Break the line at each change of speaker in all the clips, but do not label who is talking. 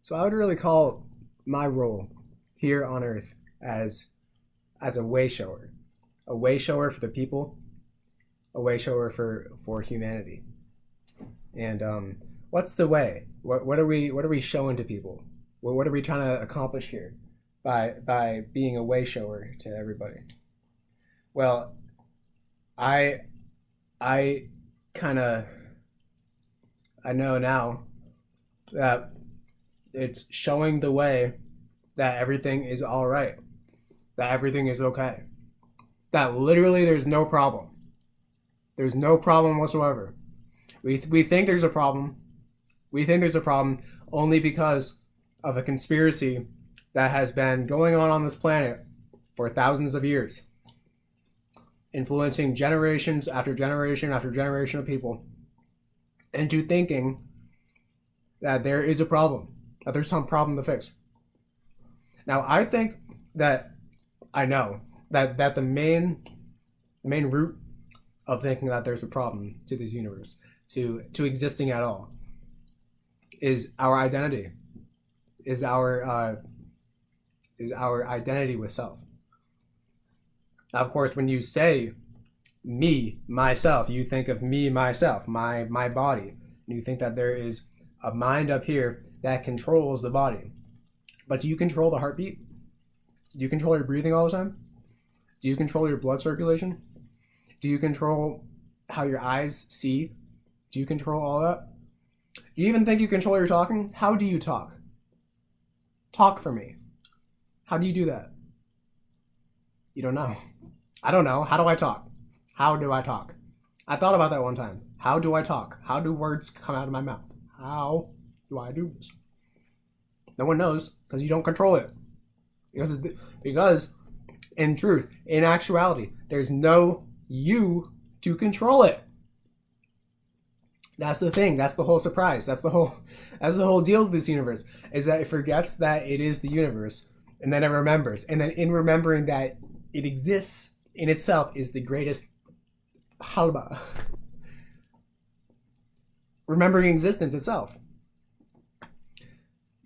So I would really call my role here on Earth as a a way shower for the people, a way shower for humanity. And what's the way? What are we showing to people? What are we trying to accomplish here by being a way shower to everybody? Well, I I kind of I know now that it's showing the way that everything is all right, that everything is okay, that literally there's no problem. There's no problem whatsoever. We think there's a problem. We think there's a problem only because of a conspiracy that has been going on this planet for thousands of years, influencing generations after generation after generation of people into thinking that there is a problem, that there's some problem to fix. Now, I think that I know that the main root of thinking that there's a problem to this universe, to existing at all, is our identity, is our identity with self. Now, of course, when you say me, myself, you think of me, myself, my body, and you think that there is a mind up here that controls the body. But do you control the heartbeat? Do you control your breathing all the time? Do you control your blood circulation? Do you control how your eyes see? Do you control all that? Do you even think you control your talking? How do you talk? Talk for me. How do you do that? You don't know. I don't know. How do I talk? How do I talk? I thought about that one time. How do I talk? How do words come out of my mouth? How do I do this? No one knows because you don't control it. Because in truth, in actuality, there's no you to control it. That's the thing. That's the whole surprise. That's the whole deal with this universe, is that it forgets that it is the universe, and then it remembers. And then in remembering that it exists in itself is the greatest halba. Remembering existence itself.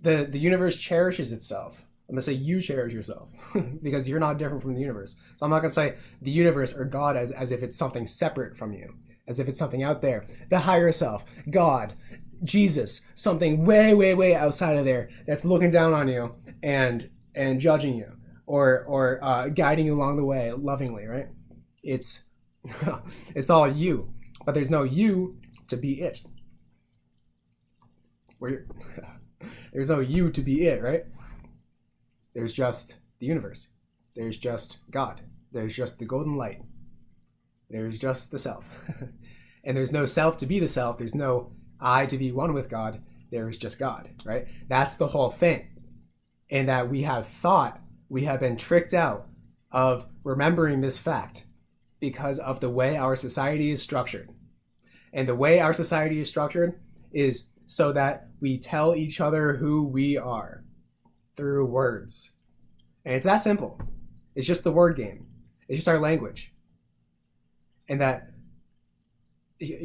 The universe cherishes itself. I'm going to say you cherish yourself because you're not different from the universe. So I'm not going to say the universe or God as if it's something separate from you, as if it's something out there. The higher self, God, Jesus, something way, way, way outside of there that's looking down on you and judging you or guiding you along the way lovingly, right? It's it's all you, but there's no you to be it. There's no you to be it, right? There's just the universe. There's just God. There's just the golden light. There's just the self. And there's no self to be the self. There's no I to be one with God. There's just God, right? That's the whole thing. And that we have been tricked out of remembering this fact because of the way our society is structured. And the way our society is structured is so that we tell each other who we are through words. And it's that simple. It's just the word game. It's just our language. And that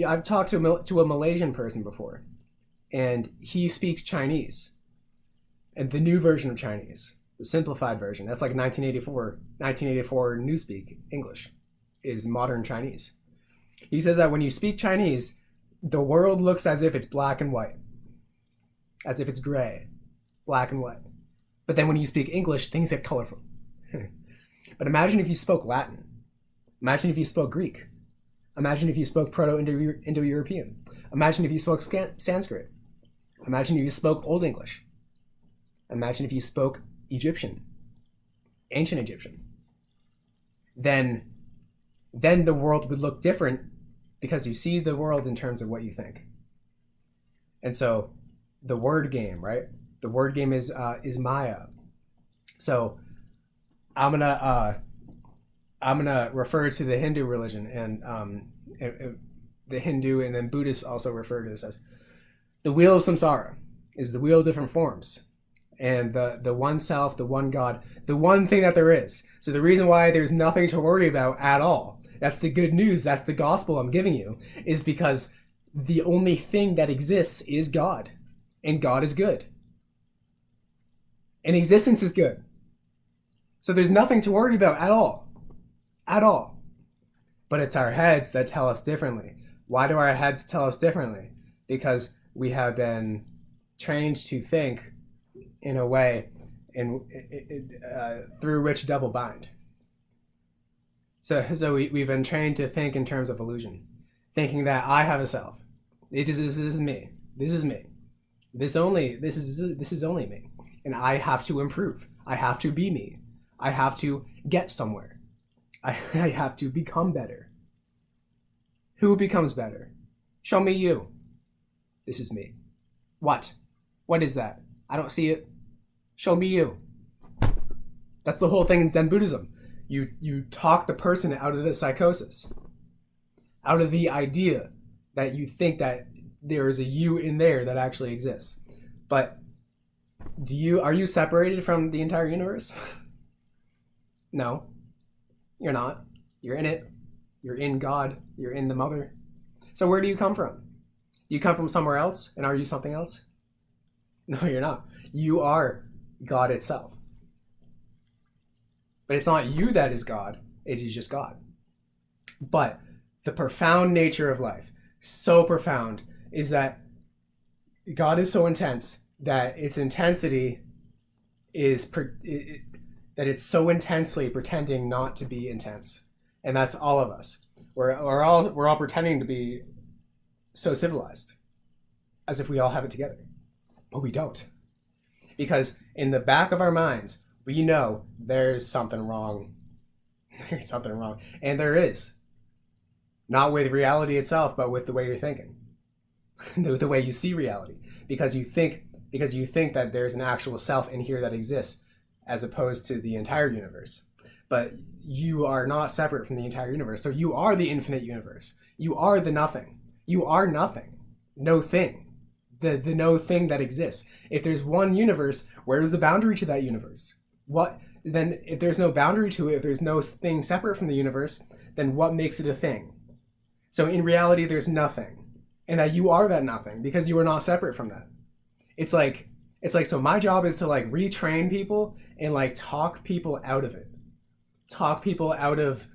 I've talked to a Malaysian person before, and he speaks Chinese, and the new version of Chinese, the simplified version, that's like 1984 Newspeak English, is modern Chinese. He says that when you speak Chinese, the world looks as if it's black and white, as if it's gray, black and white. But then when you speak English, things get colorful. But imagine if you spoke Latin. Imagine if you spoke Greek. Imagine if you spoke Proto-Indo-European. Imagine if you spoke Sanskrit. Imagine if you spoke Old English. Imagine if you spoke Egyptian, ancient Egyptian. Then the world would look different because you see the world in terms of what you think. And so the word game, right? The word game is Maya. So I'm gonna refer to the Hindu religion and the Hindu and then Buddhists also refer to this as the wheel of samsara, is the wheel of different forms, and the one self, the one God, the one thing that there is. So the reason why there's nothing to worry about at all, that's the good news, that's the gospel I'm giving you, is because the only thing that exists is God, and God is good. And existence is good. So there's nothing to worry about at all. At all. But it's our heads that tell us differently. Why do our heads tell us differently? Because we have been trained to think in a way through which double bind. So we've been trained to think in terms of illusion, thinking that I have a self. This is me. This is me. This is only me. And I have to improve. I have to be me. I have to get somewhere. I have to become better. Who becomes better? Show me you. This is me. What? What is that? I don't see it. Show me you. That's the whole thing in Zen Buddhism. You talk the person out of the psychosis, out of the idea that you think that there is a you in there that actually exists. But are you separated from the entire universe? No, you're not. You're in it. You're in God. You're in the mother. So where do you come from? You come from somewhere else, and are you something else? No, you're not. You are God itself. But it's not you that is God. It is just God. But the profound nature of life, so profound, is that God is so intense that its intensity is that it's so intensely pretending not to be intense. And that's all of us. We're all pretending to be so civilized, as if we all have it together. But we don't. Because in the back of our minds, we know there's something wrong. There's something wrong. And there is. Not with reality itself, but with the way you're thinking. The way you see reality. Because you think that there's an actual self in here that exists, as opposed to the entire universe. But you are not separate from the entire universe. So you are the infinite universe. You are the nothing. You are nothing. No thing. The no thing that exists. If there's one universe, where's the boundary to that universe? What then? If there's no boundary to it, if there's no thing separate from the universe, then what makes it a thing? So in reality, there's nothing, and that you are that nothing because you are not separate from that. It's like so. My job is to like retrain people and like talk people out of it, talk people out of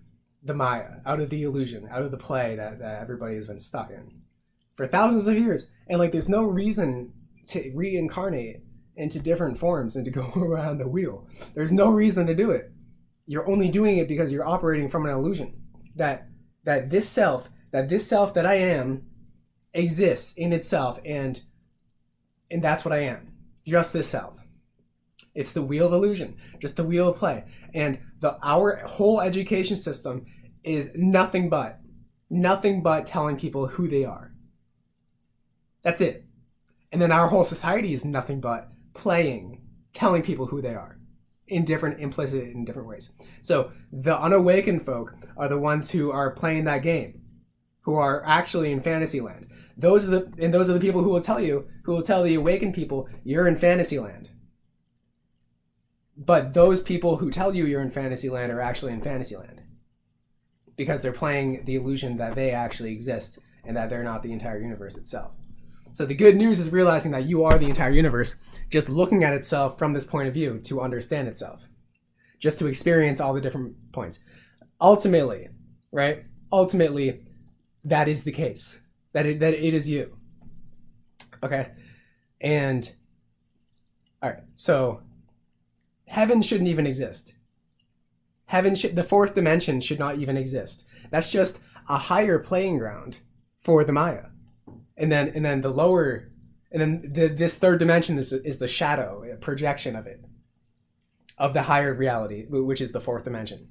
the Maya, out of the illusion, out of the play that everybody has been stuck in for thousands of years, and like there's no reason to reincarnate into different forms and to go around the wheel. There's no reason to do it. You're only doing it because you're operating from an illusion that this self that I am exists in itself, and that's what I am. Just this self. It's the wheel of illusion, just the wheel of play. And our whole education system is nothing but telling people who they are. That's it. And then our whole society is nothing but telling people who they are implicit in different ways. So the unawakened folk are the ones who are playing that game, who are actually in fantasy land. Those are the people who will tell the awakened people, you're in fantasy land. But those people who tell you you're in fantasy land are actually in fantasy land because they're playing the illusion that they actually exist and that they're not the entire universe itself. So the good news is realizing that you are the entire universe, just looking at itself from this point of view to understand itself, just to experience all the different points. Ultimately, right? Ultimately, that is the case, that it is you. Okay? And, all right, so heaven shouldn't even exist. The fourth dimension should not even exist. That's just a higher playing ground for the Maya. And then the lower, and then this third dimension is the shadow, a projection of it, of the higher reality, which is the fourth dimension.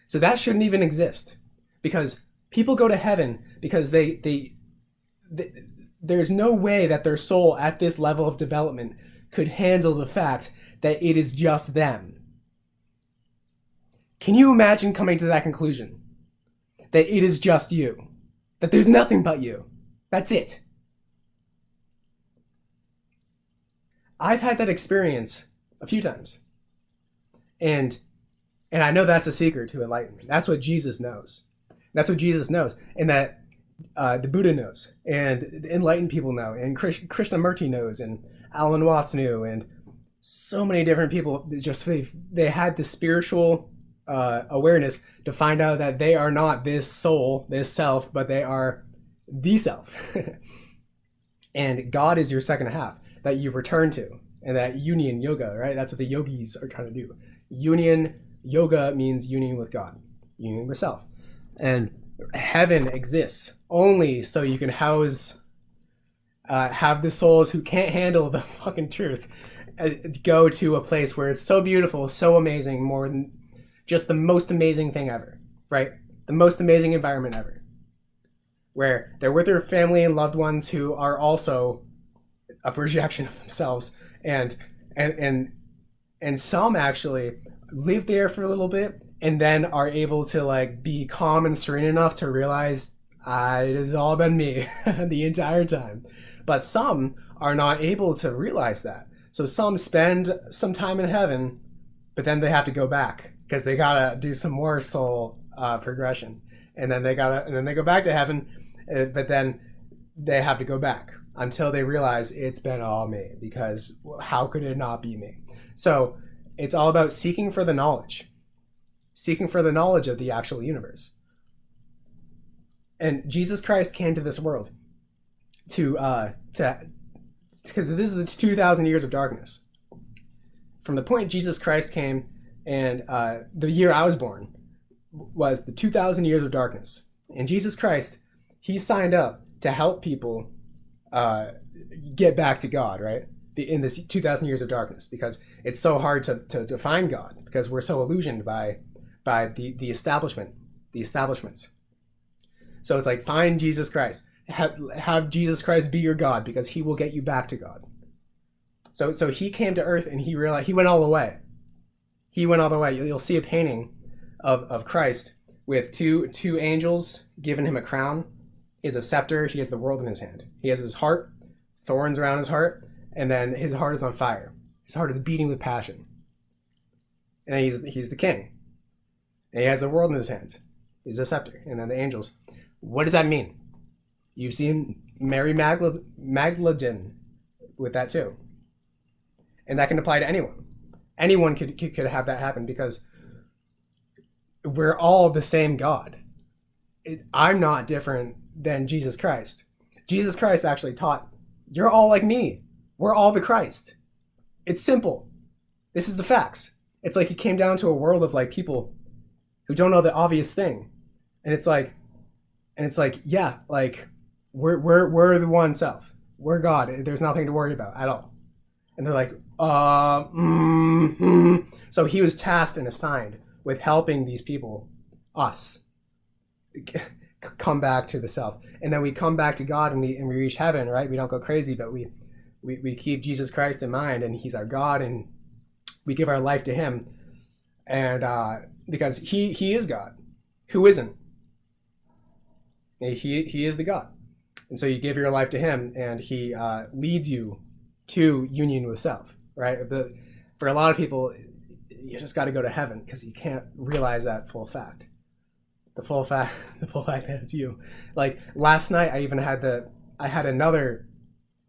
So that shouldn't even exist, because people go to heaven because they there's no way that their soul at this level of development could handle the fact that it is just them. Can you imagine coming to that conclusion? That it is just you. That there's nothing but you. That's it. I've had that experience a few times. And I know that's a secret to enlightenment. That's what Jesus knows. That's what Jesus knows. And that the Buddha knows. And the enlightened people know. And Krishnamurti knows. And Alan Watts knew. And So many different people just they had the spiritual awareness to find out that they are not this soul, this self, but they are the self. And God is your second half that you return to, and that union yoga, right? That's what the yogis are trying to do. Union yoga means union with God, union with self. And heaven exists only so you can have the souls who can't handle the fucking truth go to a place where it's so beautiful, so amazing, more than just the most amazing thing ever, right? The most amazing environment ever, where they're with their family and loved ones who are also a projection of themselves, and some actually live there for a little bit and then are able to like be calm and serene enough to realize it has all been me the entire time. But some are not able to realize that. So some spend some time in heaven, but then they have to go back because they gotta do some more soul progression, and then they go back to heaven, but then they have to go back until they realize it's been all me, because how could it not be me? So it's all about seeking for the knowledge of the actual universe. And Jesus Christ came to this world to because this is the 2,000 years of darkness. From the point Jesus Christ came, and the year I was born was the 2,000 years of darkness. And Jesus Christ, he signed up to help people get back to God, right? In this 2,000 years of darkness, because it's so hard to find God, because we're so illusioned by the establishments. So it's like, find Jesus Christ. Have Jesus Christ be your God, because he will get you back to God. So he came to earth, and he realized he went all the way. You'll see a painting of Christ with two angels giving him a crown. He has a scepter. He has the world in his hand. He has his heart, thorns around his heart, and then his heart is on fire. His heart is beating with passion. And then he's the king. And he has the world in his hands. He's a scepter. And then the angels. What does that mean? You've seen Mary Magdalene with that too. And that can apply to anyone. Anyone could have that happen, because we're all the same God. I'm not different than Jesus Christ. Jesus Christ actually taught, you're all like me. We're all the Christ. It's simple. This is the facts. It's like he came down to a world of like people who don't know the obvious thing. And it's like, yeah, like we're the one self. We're God. There's nothing to worry about at all. And they're like, So he was tasked and assigned with helping these people, us, come back to the self. And then we come back to God, and we reach heaven, right? We don't go crazy, but we keep Jesus Christ in mind, and he's our God, and we give our life to him. And because he is God. Who isn't? He is the God. And so you give your life to him, and he leads you to union with self, right? But for a lot of people, you just got to go to heaven, because you can't realize that full fact. The full fact that it's you. Like last night, I had another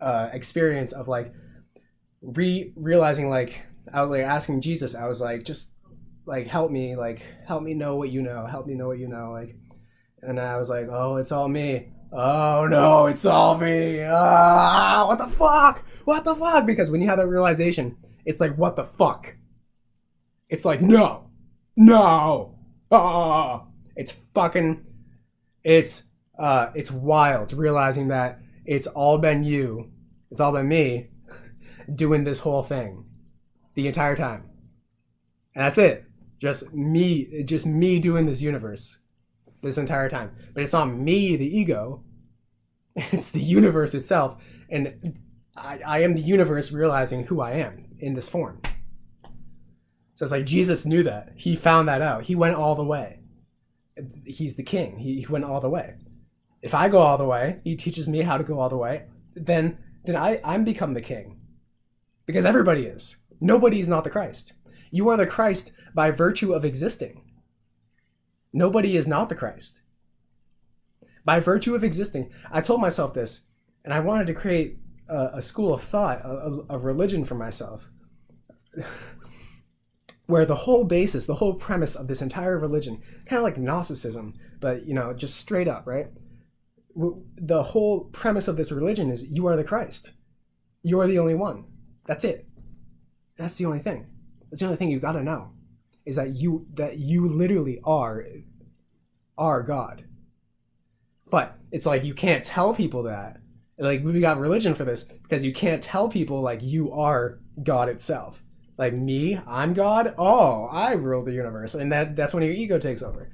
experience of like realizing, like I was like asking Jesus, I was like, just like help me know what you know, like, and I was like, oh, it's all me. Oh no, it's all me. What the fuck? Because when you have that realization, it's like, what the fuck? It's like, no. It's wild realizing that it's all been you, it's all been me doing this whole thing the entire time. And that's it. Just me doing this universe this entire time. But it's not me, the ego. It's the universe itself. And I am the universe realizing who I am in this form. So it's like Jesus knew that. He found that out. He went all the way. He's the king. He went all the way. If I go all the way, he teaches me how to go all the way, then I'm become the king. Because everybody is. Nobody is not the Christ. You are the Christ by virtue of existing. Nobody is not the Christ. By virtue of existing. I told myself this, and I wanted to create a school of thought, of religion for myself. where the whole basis, the whole premise of this entire religion, kind of like Gnosticism, but just straight up, right? The whole premise of this religion is you are the Christ. You are the only one. That's it. That's the only thing. That's the only thing you got to know, is that you literally are God. But it's like you can't tell people that. Like, we got religion for this because you can't tell people like you are God itself. Like, me, I'm God. Oh, I rule the universe, and that's when your ego takes over.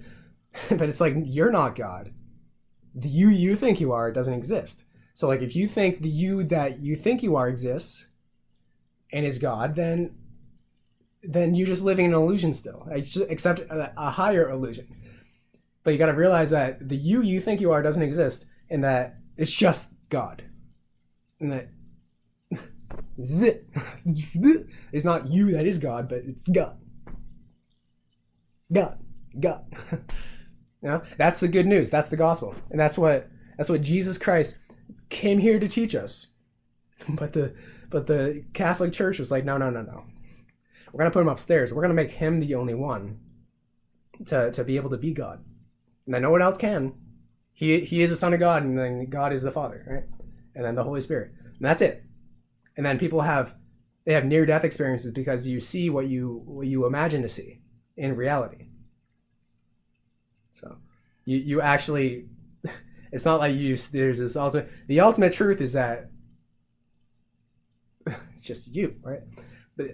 But it's like, you're not God. The you think you are doesn't exist. So like, if you think the you that you think you are exists and is God, then you're just living in an illusion still, except a higher illusion. But you got to realize that the you think you are doesn't exist, and that it's just God, and that it's not you that is God, but it's God. That's the good news. That's the gospel, and that's what Jesus Christ came here to teach us. But the Catholic Church was like, no. We're gonna put him upstairs. We're gonna make him the only one to be able to be God, and then no one else can. He is the Son of God, and then God is the Father, right? And then the Holy Spirit, and that's it. And then people have near-death experiences because you see what you imagine to see in reality. So you actually, it's not like there's this ultimate. The ultimate truth is that it's just you, right?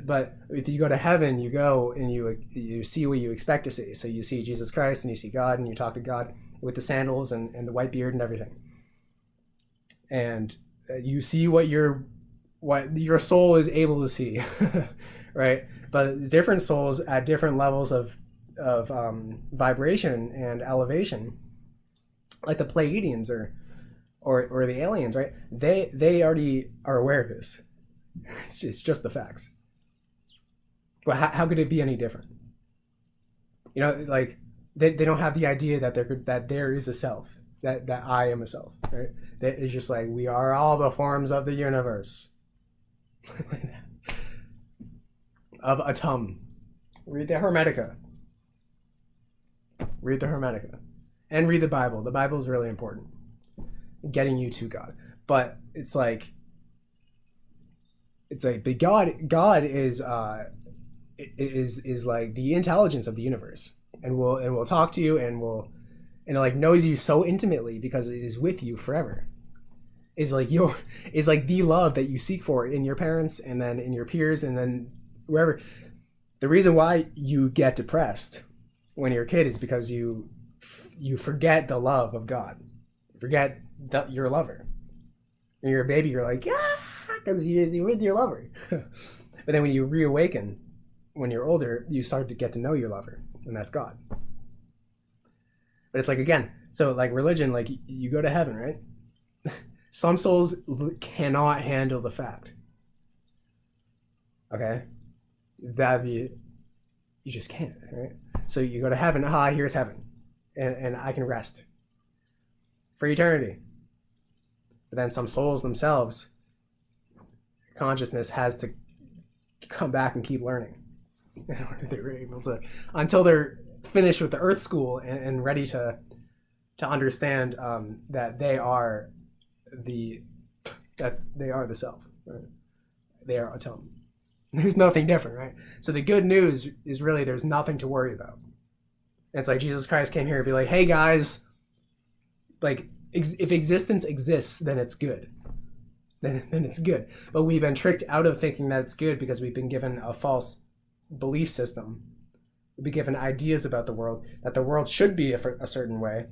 But if you go to heaven, you go and you see what you expect to see. So you see Jesus Christ and you see God and you talk to God with the sandals and the white beard and everything. And you see what your soul is able to see, right? But different souls at different levels of vibration and elevation, like the Pleiadians or the aliens, right? They already are aware of this. It's just the facts. But how could it be any different? Like they don't have the idea that there is a self, that I am a self, right? That it's just like, we are all the forms of the universe. Of Atum. Read the Hermetica. And read the Bible. The Bible is really important, getting you to God. But it's like but God is like the intelligence of the universe, and will talk to you, and like knows you so intimately because it is with you forever. Is like the love that you seek for in your parents, and then in your peers, and then wherever. The reason why you get depressed when you're a kid is because you forget the love of God. You forget that you're a lover. When you're a baby, you're like, because you're with your lover. But then when you reawaken, when you're older, you start to get to know your lover, and that's God. But it's like, again, so like religion, like you go to heaven, right? Some souls cannot handle the fact. Okay? You just can't, right? So you go to heaven, here's heaven. And I can rest for eternity. But then some souls themselves, consciousness has to come back and keep learning. They're able to, until they're finished with the Earth School and ready to understand that they are the self, right? They are Atum. There's nothing different, right? So the good news is really there's nothing to worry about. And it's like Jesus Christ came here to be like, hey guys, like if existence exists, then it's good. Then it's good. But we've been tricked out of thinking that it's good because we've been given a false belief system. We've been given ideas about the world, that the world should be a certain way.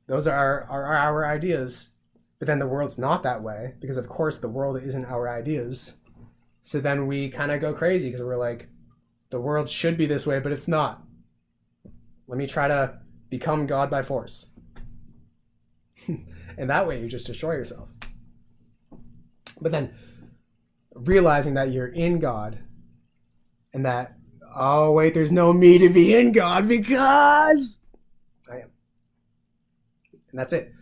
Those are our ideas. But then the world's not that way, because of course the world isn't our ideas. So then we kind of go crazy because we're like, the world should be this way, but it's not. Let me try to become God by force. And that way you just destroy yourself. But then realizing that you're in God, and that, oh wait, there's no me to be in God because I am. And that's it.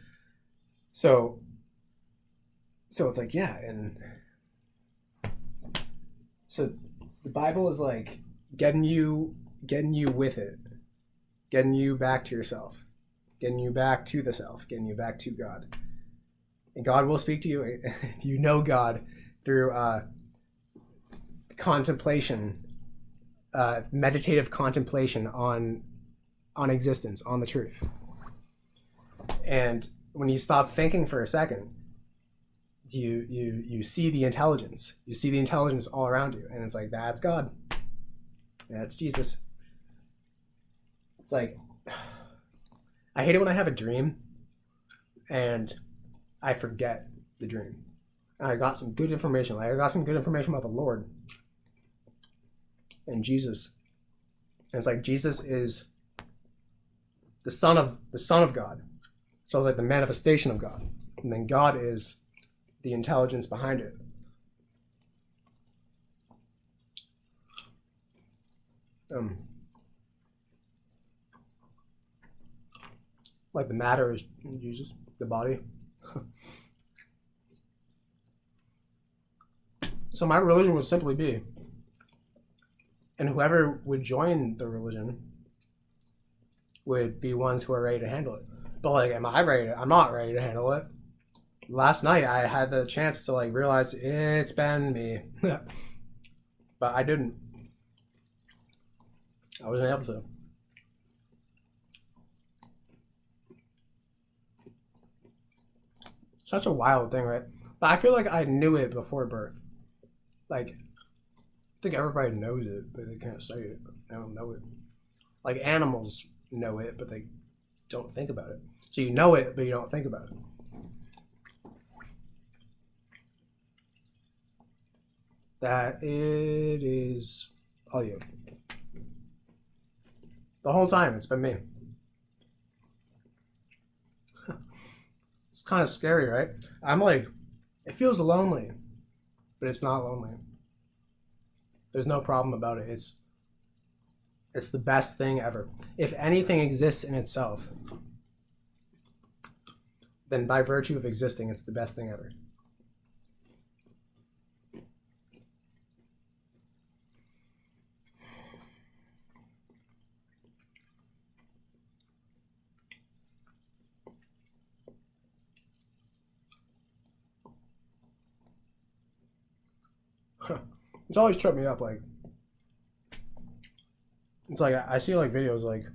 So it's like, yeah, and so The Bible is like getting you with it, getting you back to yourself, getting you back to the self, getting you back to God. And God will speak to you. You know God through contemplation, meditative contemplation on existence, on the truth. And when you stop thinking for a second, you see the intelligence. You see the intelligence all around you, and it's like, that's God. That's Jesus. It's like, I hate it when I have a dream and I forget the dream. And I got some good information. Like, I got some good information about the Lord and Jesus. And it's like, Jesus is the son of God. So it's like the manifestation of God. And then God is the intelligence behind it. Like the matter is Jesus, the body. So my religion would simply be, and whoever would join the religion would be ones who are ready to handle it. But like, am I ready? I'm not ready to handle it. Last night I had the chance to like realize it's been me, but I didn't. I wasn't able to. Such a wild thing, right? But I feel like I knew it before birth. Like, I think everybody knows it, but they can't say it. They don't know it. Like animals know it, but they don't think about it. So you know it, but you don't think about it. That it is all you. The whole time it's been me. It's kind of scary, right? I'm like, it feels lonely, but it's not lonely. There's no problem about it. It's the best thing ever. If anything exists in itself, then by virtue of existing, it's the best thing ever. It's always tripped me up. Like, it's like I see like videos like,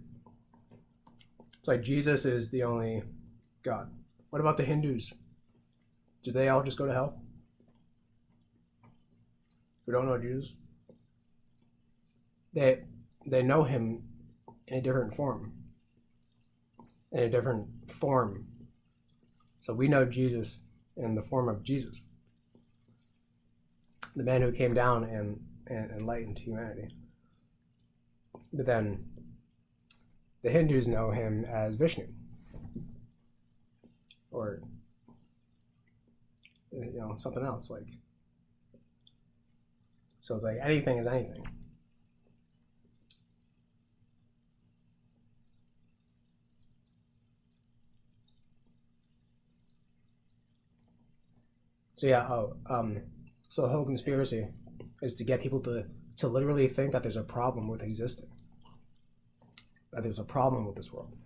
it's like Jesus is the only God. What about the Hindus? Do they all just go to hell? Who don't know Jesus? They know him in a different form. In a different form. So we know Jesus in the form of Jesus, the man who came down and enlightened humanity. But then the Hindus know him as Vishnu, or something else. Like, so it's like anything is anything. So yeah. So the whole conspiracy is to get people to literally think that there's a problem with existing. That there's a problem with this world.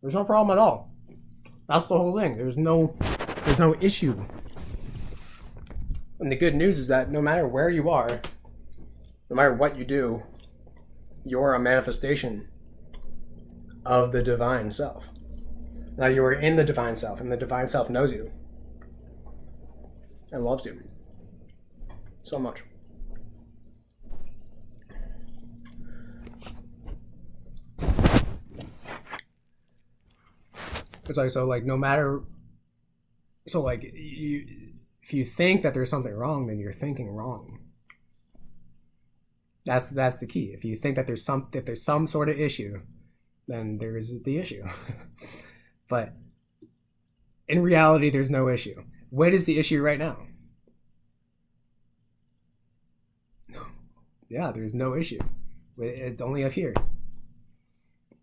There's no problem at all. That's the whole thing. There's no issue. And the good news is that no matter where you are, no matter what you do, you're a manifestation of the divine self. Now you are in the divine self, and the divine self knows you and loves you so much. It's like, so like, no matter, so like, if you think that there's something wrong, then you're thinking wrong. That's the key. If you think that there's some sort of issue, then there is the issue. But in reality, there's no issue. What is the issue right now? Yeah, there's no issue. It's only up here.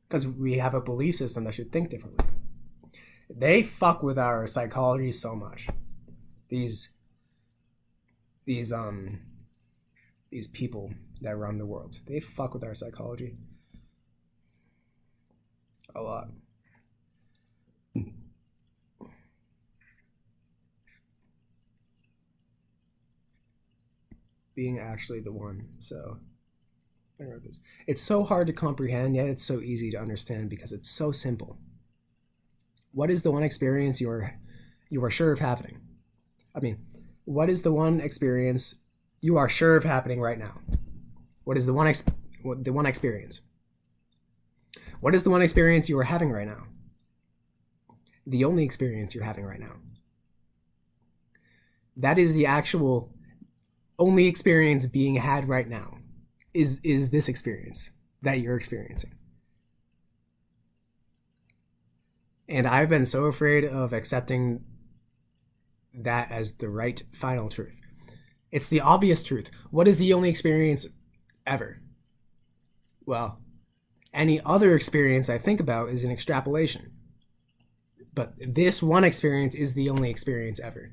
Because we have a belief system that should think differently. They fuck with our psychology so much. These these people that run the world, they fuck with our psychology a lot. Being actually the one. So I wrote this. It's so hard to comprehend, yet it's so easy to understand because it's so simple. What is the one experience you are sure of happening? I mean, what is the one experience you are sure of happening right now? What is the one experience? What is the one experience you are having right now? The only experience you're having right now. That is the actual only experience being had right now. Is this experience that you're experiencing? And I've been so afraid of accepting that as the right final truth. It's the obvious truth. What is the only experience ever? Well, any other experience I think about is an extrapolation. But this one experience is the only experience ever.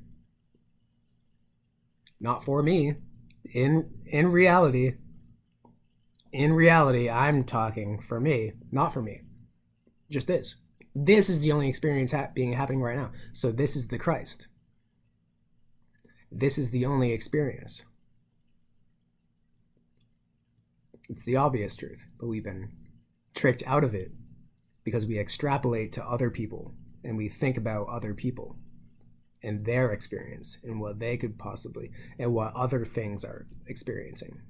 Not for me. In reality, I'm talking for me, not for me. Just this. This is the only experience happening right now. So this is the Christ. This is the only experience. It's the obvious truth, but we've been tricked out of it because we extrapolate to other people and we think about other people and their experience and what they could possibly and what other things are experiencing.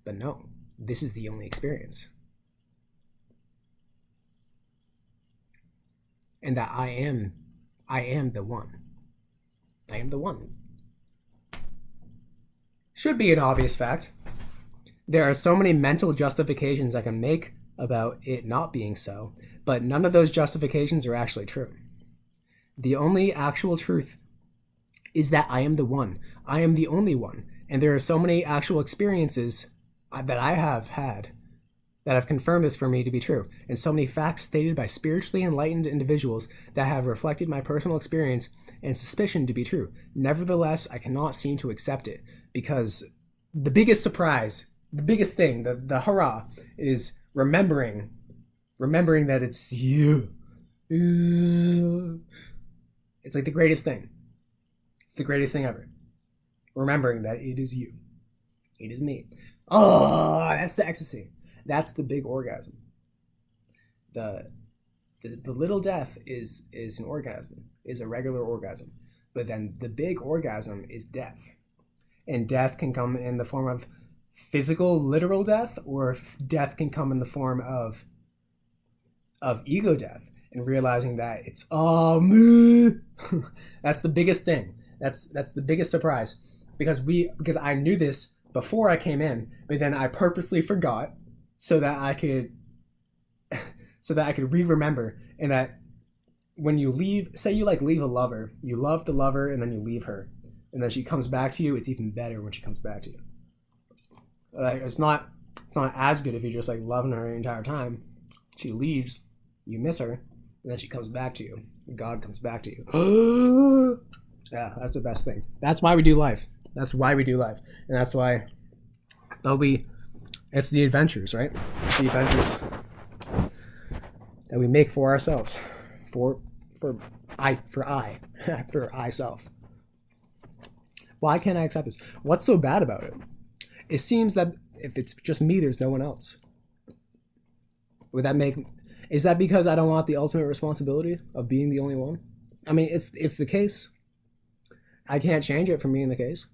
But no, this is the only experience. And that I am the one. I am the one. Should be an obvious fact. There are so many mental justifications I can make about it not being so, but none of those justifications are actually true. The only actual truth is that I am the one. I am the only one. And there are so many actual experiences that I have had that have confirmed this for me to be true, and so many facts stated by spiritually enlightened individuals that have reflected my personal experience and suspicion to be true. Nevertheless, I cannot seem to accept it because the biggest surprise, the biggest thing, the hurrah is remembering that it's you. It's like the greatest thing. It's the greatest thing ever. Remembering that it is you. It is me. Oh, that's the ecstasy. That's the big orgasm. The little death is an orgasm, is a regular orgasm. But then the big orgasm is death. And death can come in the form of physical, literal death, or death can come in the form of ego death, and realizing that it's all me. That's the biggest thing. That's the biggest surprise. Because I knew this before I came in, but then I purposely forgot so that I could re-remember, and that when you leave, say you leave a lover, you love the lover and then you leave her, and then she comes back to you, it's even better when she comes back to you. It's not as good if you're just loving her the entire time. She leaves, you miss her, and then she comes back to you. God comes back to you. Yeah, that's the best thing. That's why we do life. That's why we do life. And that's why it's the adventures, right? It's the adventures that we make for ourselves. For I self. Why can't I accept this? What's so bad about it? It seems that if it's just me, there's no one else. Is that because I don't want the ultimate responsibility of being the only one? I mean, it's the case. I can't change it from being the case.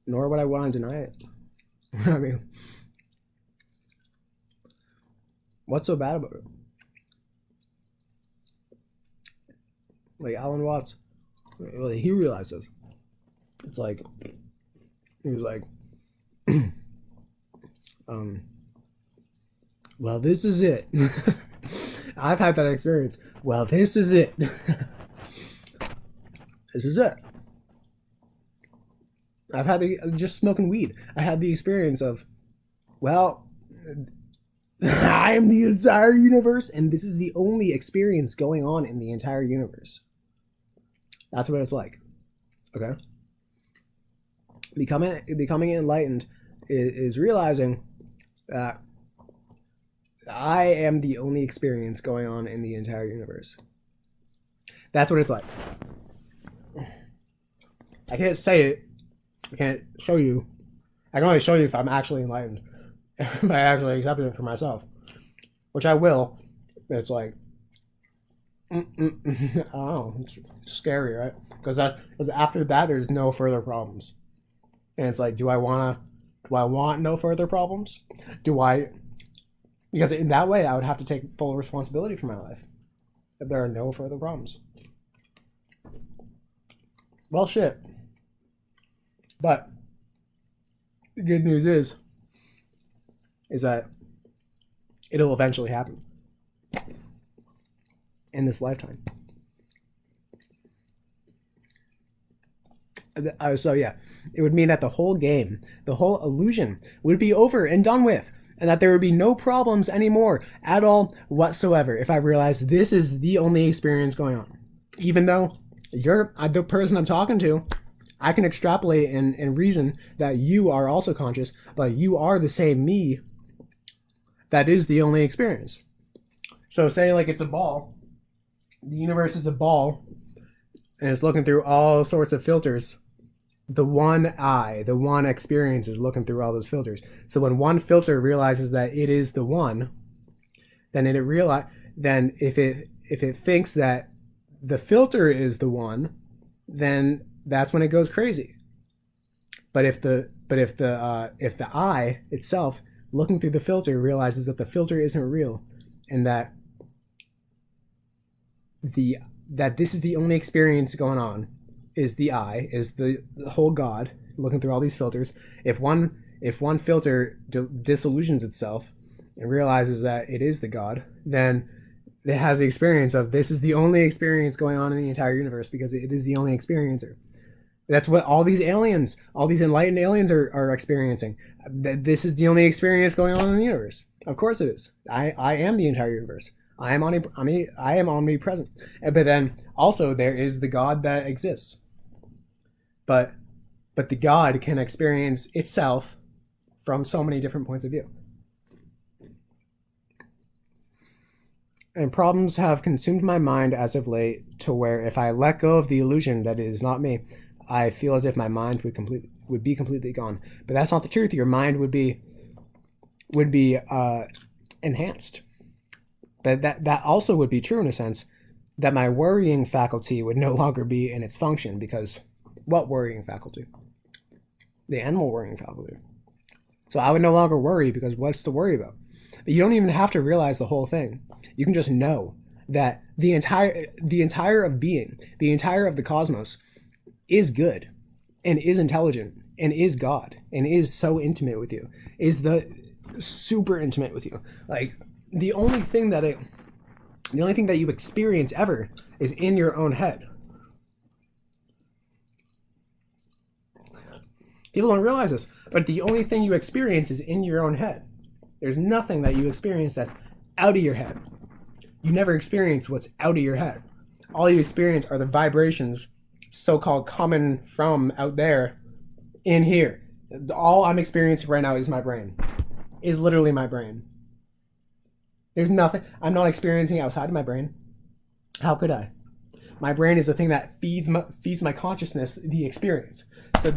Nor would I want to deny it. I mean, what's so bad about it? Alan Watts, he realized this. It's he was well, this is it. I've had that experience. Well, this is it. This is it. I've had just smoking weed. I had the experience of, well, I am the entire universe, and this is the only experience going on in the entire universe. That's what it's like. Okay. Becoming enlightened is realizing that I am the only experience going on in the entire universe. That's what it's like. I can't say it. I can't show you. I can only show you if I'm actually enlightened. If I actually accepted it for myself. Which I will. It's like, I don't know. It's scary, right? Because after that, there's no further problems. And it's like, do I want no further problems? Because in that way, I would have to take full responsibility for my life. If there are no further problems. Well, shit. But the good news is that it'll eventually happen in this lifetime. So yeah, it would mean that the whole game, the whole illusion would be over and done with, and that there would be no problems anymore at all whatsoever if I realized this is the only experience going on. Even though you're the person I'm talking to, I can extrapolate and reason that you are also conscious, but you are the same me. That is the only experience. So say like it's a ball. The universe is a ball, and it's looking through all sorts of filters. The one experience is looking through all those filters. So when one filter realizes that it is the one, then if it thinks that the filter is the one, then that's when it goes crazy. But if the I itself, looking through the filter, realizes that the filter isn't real, and that this is the only experience going on, is the I, is the whole God looking through all these filters. If one filter disillusions itself and realizes that it is the God, then it has the experience of this is the only experience going on in the entire universe because it is the only experiencer. That's what all these aliens, all these enlightened aliens are experiencing. This is the only experience going on in the universe. Of course it is. I am the entire universe. I am omnipresent. But then also there is the God that exists. But the God can experience itself from so many different points of view. And problems have consumed my mind as of late to where if I let go of the illusion that it is not me, I feel as if my mind would be completely gone. But that's not the truth. Your mind would be enhanced. But that also would be true in a sense that my worrying faculty would no longer be in its function, because what worrying faculty? The animal worrying faculty. So I would no longer worry because what's to worry about? But you don't even have to realize the whole thing. You can just know that the entire of being, the entire of the cosmos is good and is intelligent and is God and is so intimate with you, is the super intimate with you. Like the only thing that you experience ever is in your own head. People don't realize this, but the only thing you experience is in your own head. There's nothing that you experience that's out of your head. You never experience what's out of your head. All you experience are the vibrations so-called coming from out there in here. All I'm experiencing right now is my brain. Is literally my brain. There's nothing I'm not experiencing outside of my brain. How could I? My brain is the thing that feeds my consciousness the experience. So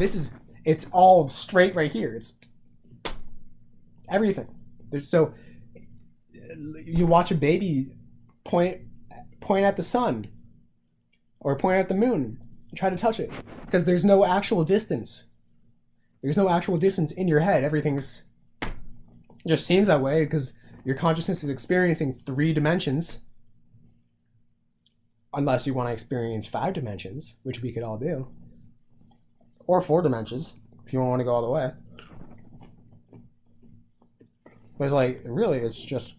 it's all straight right here. It's everything. So you watch a baby point at the sun or point at the moon, try to touch it, because there's no actual distance. There's no actual distance in your head. Everything's just seems that way because your consciousness is experiencing 3 dimensions, unless you want to experience 5 dimensions, which we could all do, or 4 dimensions if you don't want to go all the way. But like, really, it's just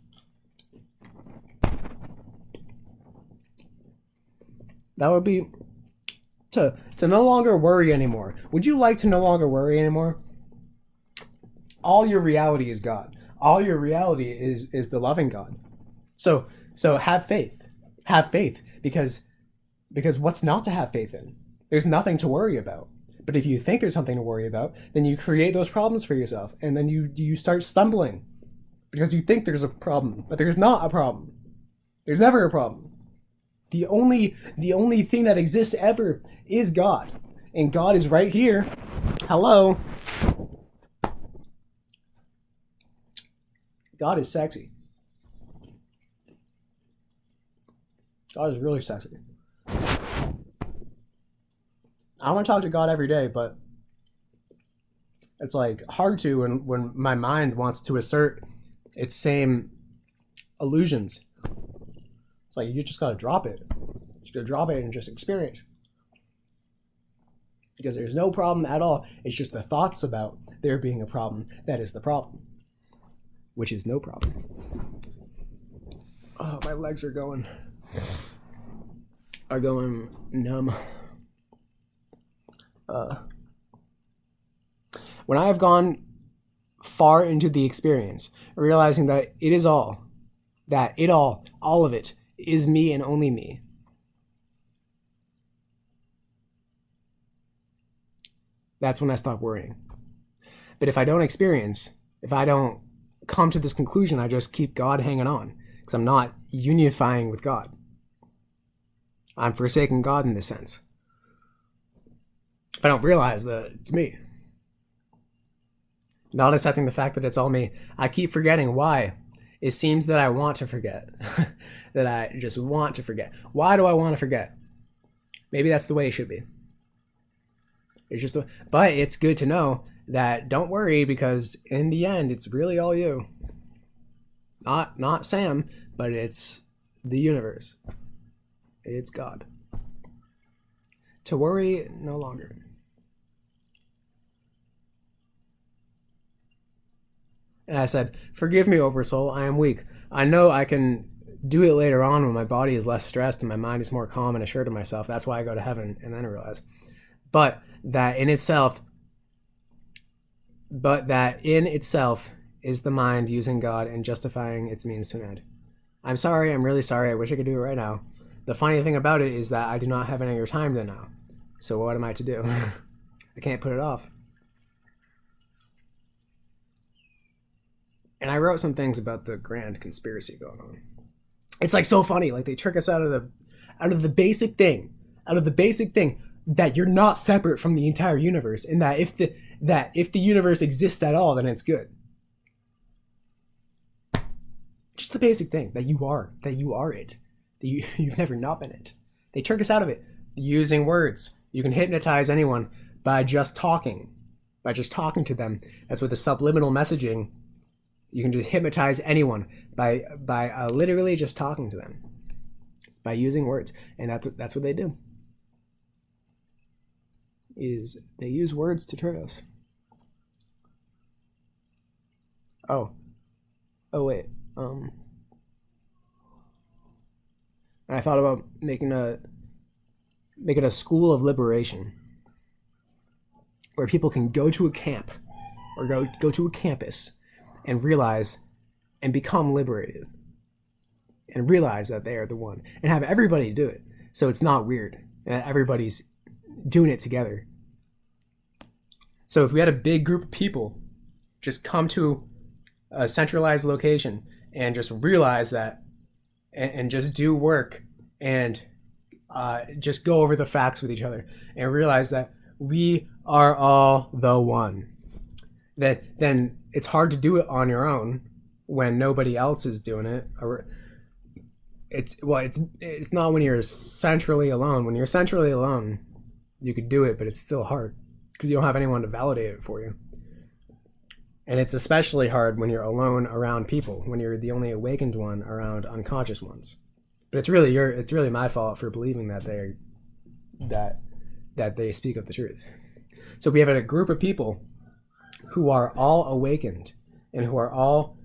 that would be to no longer worry anymore. Would you like to no longer worry anymore? All your reality is God. All your reality is the loving God. So have faith. Have faith, because Because what's not to have faith in? There's nothing to worry about. But if you think there's something to worry about, then you create those problems for yourself, and then you start stumbling because you think there's a problem, but there's not a problem. There's never a problem. The only thing that exists ever is God, and God is right here. Hello. God is sexy. God is really sexy. I want to talk to God every day, but it's like hard to when my mind wants to assert its same illusions. It's like you just gotta drop it. You just gotta drop it and just experience. Because there's no problem at all. It's just the thoughts about there being a problem that is the problem. Which is no problem. Oh, my legs are going numb. When I have gone far into the experience, realizing that it is all, all of it, is me and only me, that's when I stop worrying. But if I don't experience, if I don't come to this conclusion, I just keep God hanging on, because I'm not unifying with God. I'm forsaking God in this sense. If I don't realize that it's me, not accepting the fact that it's all me, I keep forgetting why. It seems that I want to forget, that I just want to forget. Why do I want to forget? Maybe that's the way it should be. It's just, but it's good to know that don't worry, because in the end, it's really all you. Not Sam, but it's the universe. It's God. To worry no longer. And I said, forgive me, Oversoul, I am weak. I know I can do it later on when my body is less stressed and my mind is more calm and assured of myself. That's why I go to heaven. And then I realize. But that in itself is the mind using God and justifying its means to an end. I'm sorry, I'm really sorry. I wish I could do it right now. The funny thing about it is that I do not have any other time than now. So what am I to do? I can't put it off. And I wrote some things about the grand conspiracy going on. It's like so funny. Like they trick us out of the basic thing, that you're not separate from the entire universe, and that if the universe exists at all, then it's good. Just the basic thing that you are it. That you've never not been it. They trick us out of it using words. You can hypnotize anyone by just talking to them. That's what the subliminal messaging. You can just hypnotize anyone by literally just talking to them, by using words, and that's what they do. Is they use words to trick us. Oh wait. And I thought about making a school of liberation, where people can go to a camp or go to a campus and realize and become liberated and realize that they are the one, and have everybody do it. So it's not weird. Everybody's doing it together. So if we had a big group of people just come to a centralized location and just realize that and just do work and just go over the facts with each other and realize that we are all the one, then it's hard to do it on your own when nobody else is doing it. It's not when you're centrally alone. When you're centrally alone, you could do it, but it's still hard because you don't have anyone to validate it for you. And it's especially hard when you're alone around people, when you're the only awakened one around unconscious ones. But it's really my fault for believing that they speak of the truth. So we have a group of people who are all awakened and who are all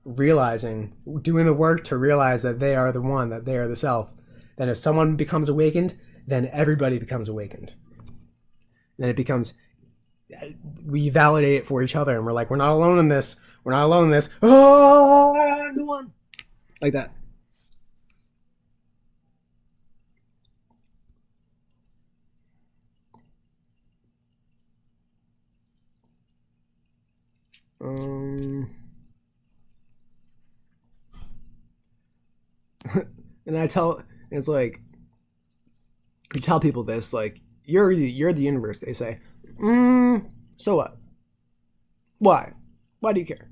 realizing, doing the work to realize that they are the one, that they are the self. Then if someone becomes awakened, then everybody becomes awakened. And then it becomes, we validate it for each other, and we're like, we're not alone in this. We're not alone in this. Oh, I'm the one. Like that. Um, and it's like, you tell people this, like, you're the universe. They say, so what? Why? Why do you care?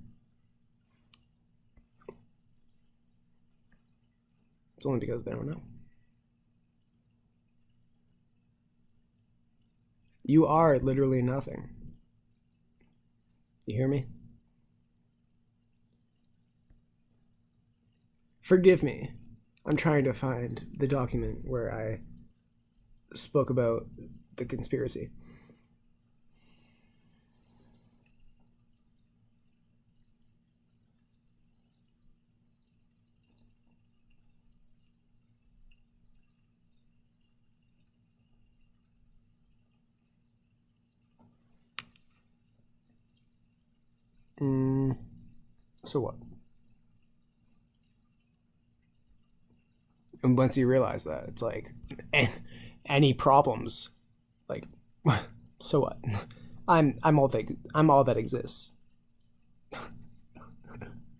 It's only because they don't know. You are literally nothing. You hear me? Forgive me. I'm trying to find the document where I spoke about the conspiracy. So what? And once you realize that, it's like, any problems, like, so what? I'm all that exists.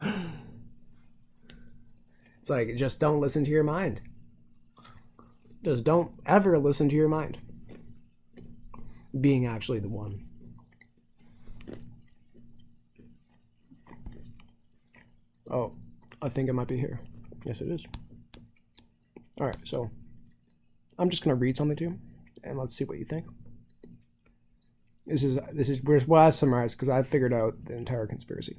It's like, just don't listen to your mind. Just don't ever listen to your mind. Being actually the one. Oh, I think it might be here. Yes, it is. All right, so I'm just gonna read something to you, and let's see what you think. This is what I summarized because I figured out the entire conspiracy.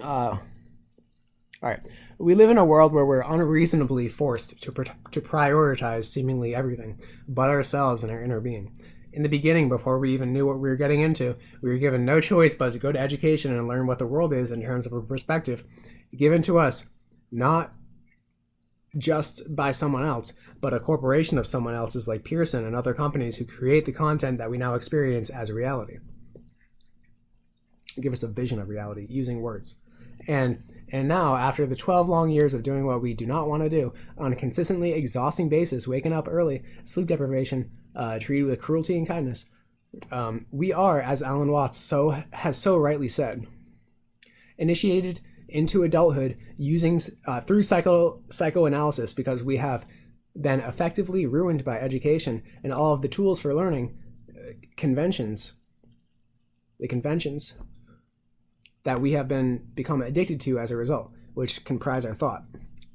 All right, we live in a world where we're unreasonably forced to prioritize seemingly everything but ourselves and our inner being. In the beginning, before we even knew what we were getting into, we were given no choice but to go to education and learn what the world is in terms of a perspective given to us, not just by someone else, but a corporation of someone else's like Pearson and other companies who create the content that we now experience as reality. Give us a vision of reality using words. And now, after the 12 long years of doing what we do not want to do, on a consistently exhausting basis, waking up early, sleep deprivation, treated with cruelty and kindness, we are, as Alan Watts has so rightly said, initiated into adulthood using through psychoanalysis because we have been effectively ruined by education and all of the tools for learning, the conventions that we have become addicted to as a result, which comprise our thought.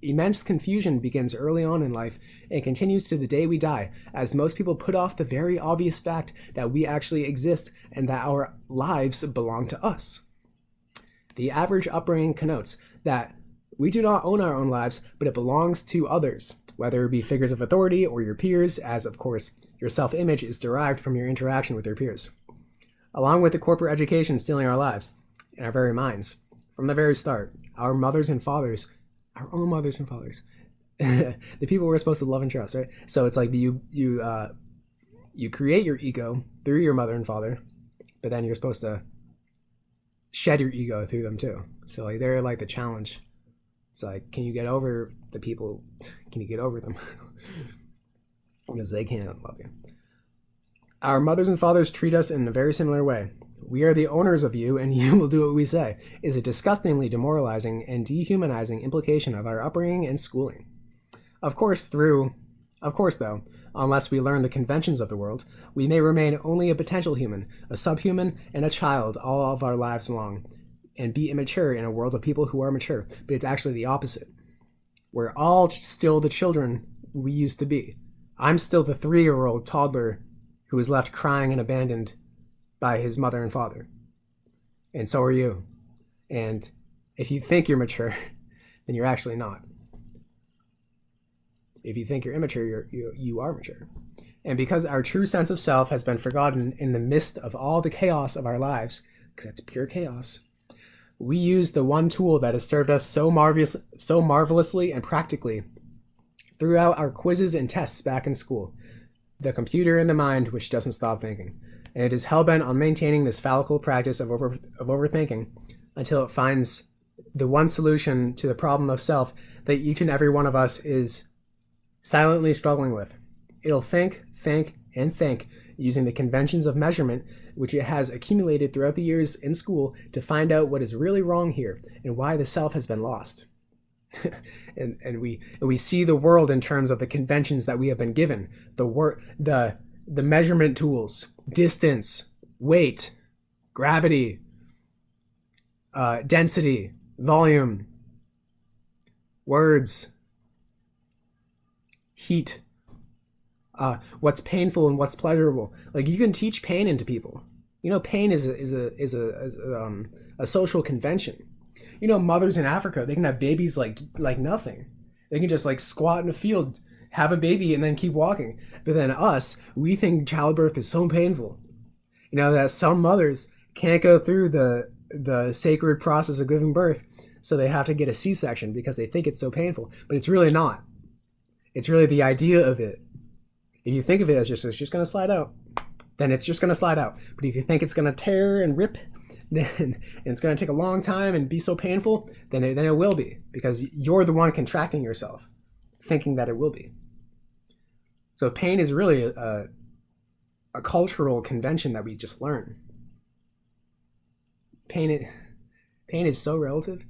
Immense confusion begins early on in life and continues to the day we die, as most people put off the very obvious fact that we actually exist and that our lives belong to us. The average upbringing connotes that we do not own our own lives, but it belongs to others, whether it be figures of authority or your peers, as of course your self-image is derived from your interaction with your peers. Along with the corporate education stealing our lives, in our very minds, from the very start, our own mothers and fathers, the people we're supposed to love and trust, right? So it's like you create your ego through your mother and father, but then you're supposed to shed your ego through them too. So like they're like the challenge. It's like, can you get over the people? Can you get over them? Because they can't love you. Our mothers and fathers treat us in a very similar way. We are the owners of you, and you will do what we say, is a disgustingly demoralizing and dehumanizing implication of our upbringing and schooling. Of course, though, unless we learn the conventions of the world, we may remain only a potential human, a subhuman, and a child all of our lives long, and be immature in a world of people who are mature. But it's actually the opposite. We're all still the children we used to be. I'm still the 3-year-old toddler who was left crying and abandoned by his mother and father. And so are you. And if you think you're mature, then you're actually not. If you think you're immature, you are mature. And because our true sense of self has been forgotten in the midst of all the chaos of our lives, because it's pure chaos, we use the one tool that has served us so marvelously and practically throughout our quizzes and tests back in school, the computer in the mind which doesn't stop thinking. And it is hell-bent on maintaining this fallible practice of overthinking until it finds the one solution to the problem of self that each and every one of us is silently struggling with. It'll think, and think using the conventions of measurement which it has accumulated throughout the years in school to find out what is really wrong here and why the self has been lost. and we see the world in terms of the conventions that we have been given, the measurement tools, distance, weight, gravity, density, volume, words, heat, what's painful and what's pleasurable. Like, you can teach pain into people. You know, pain is a social convention. You know, mothers in Africa, they can have babies like nothing. They can just like squat in a field, have a baby, and then keep walking. But then us, we think childbirth is so painful. You know, that some mothers can't go through the sacred process of giving birth, so they have to get a C-section because they think it's so painful. But it's really not. It's really the idea of it. If you think of it as it's just going to slide out, then it's just going to slide out. But if you think it's going to tear and rip, then and it's going to take a long time and be so painful, then it will be, because you're the one contracting yourself, thinking that it will be. So pain is really a cultural convention that we just learn. Pain is so relative.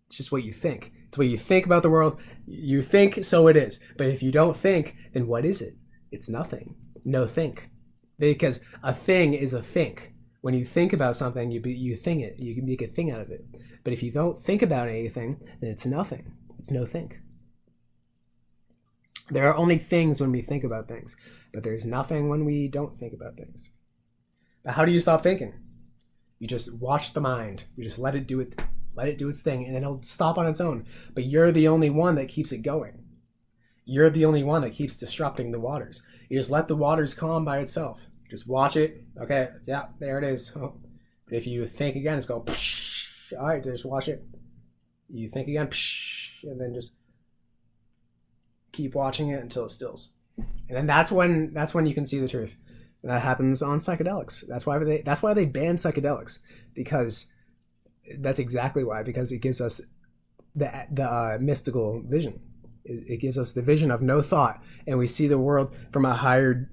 It's just what you think. It's what you think about the world. You think, so it is. But if you don't think, then what is it? It's nothing. No think. Because a thing is a think. When you think about something, you think it. You can make a thing out of it. But if you don't think about anything, then it's nothing. It's no think. There are only things when we think about things, but there's nothing when we don't think about things. But how do you stop thinking? You just watch the mind. You just let it do its thing, and then it'll stop on its own. But you're the only one that keeps it going. You're the only one that keeps disrupting the waters. You just let the waters calm by itself. Just watch it. Okay, yeah, there it is. Oh. But if you think again, it's going, psh. All right, just watch it. You think again, psh, and then just keep watching it until it stills. And then that's when you can see the truth. And that happens on psychedelics. That's why they ban psychedelics, because that's exactly why, because it gives us the mystical vision. It gives us the vision of no thought, and we see the world from a higher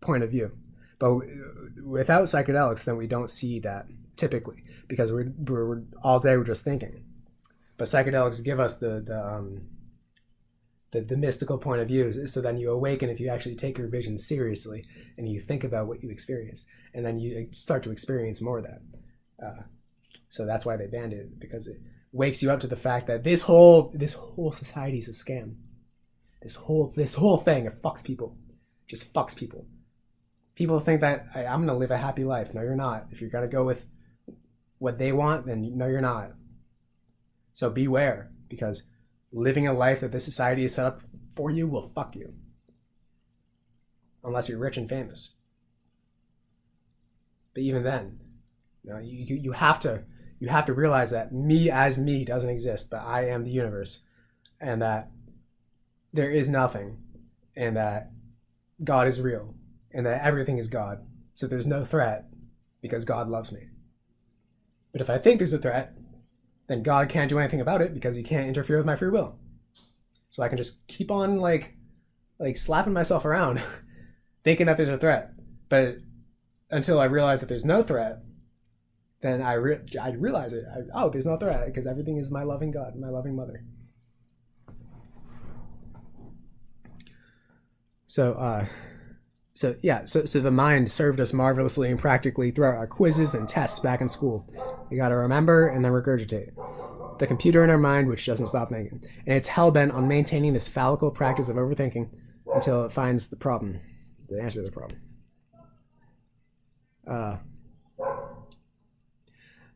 point of view. But without psychedelics, then we don't see that typically, because we're all day we're just thinking. But psychedelics give us the mystical point of view, so then you awaken if you actually take your vision seriously and you think about what you experience, and then you start to experience more of that. So that's why they banned it, because it wakes you up to the fact that this whole society is a scam. This whole thing, it fucks people. Just fucks people. People think that I'm going to live a happy life. No, you're not. If you're going to go with what they want, then no, you're not. So beware, because living a life that this society is set up for you will fuck you. Unless you're rich and famous. But even then, you have to realize that me as me doesn't exist, but I am the universe, and that there is nothing, and that God is real, and that everything is God. So there's no threat, because God loves me. But if I think there's a threat, then God can't do anything about it, because he can't interfere with my free will. So I can just keep on like slapping myself around thinking that there's a threat. But until I realize that there's no threat, then I realize it. There's no threat, because everything is my loving God, my loving mother. So the mind served us marvelously and practically throughout our quizzes and tests back in school. You got to remember and then regurgitate. The computer in our mind which doesn't stop thinking. And it's hell-bent on maintaining this phallical practice of overthinking until it finds the answer to the problem.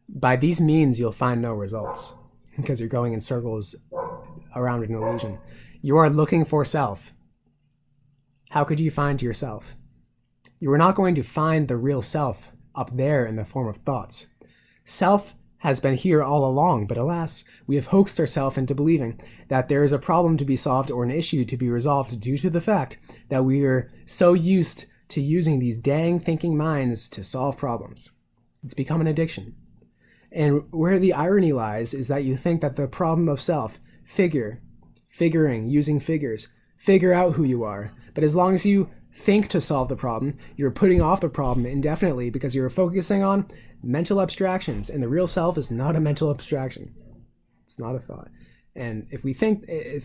By these means, you'll find no results, because you're going in circles around an illusion. You are looking for self. How could you find yourself? You are not going to find the real self up there in the form of thoughts. Self has been here all along, but alas, we have hoaxed ourselves into believing that there is a problem to be solved or an issue to be resolved due to the fact that we are so used to using these dang thinking minds to solve problems. It's become an addiction. And where the irony lies is that you think that the problem of self, figuring, using figures, figure out who you are. But as long as you think to solve the problem, you're putting off the problem indefinitely because you're focusing on mental abstractions, and the real self is not a mental abstraction. It's not a thought. And if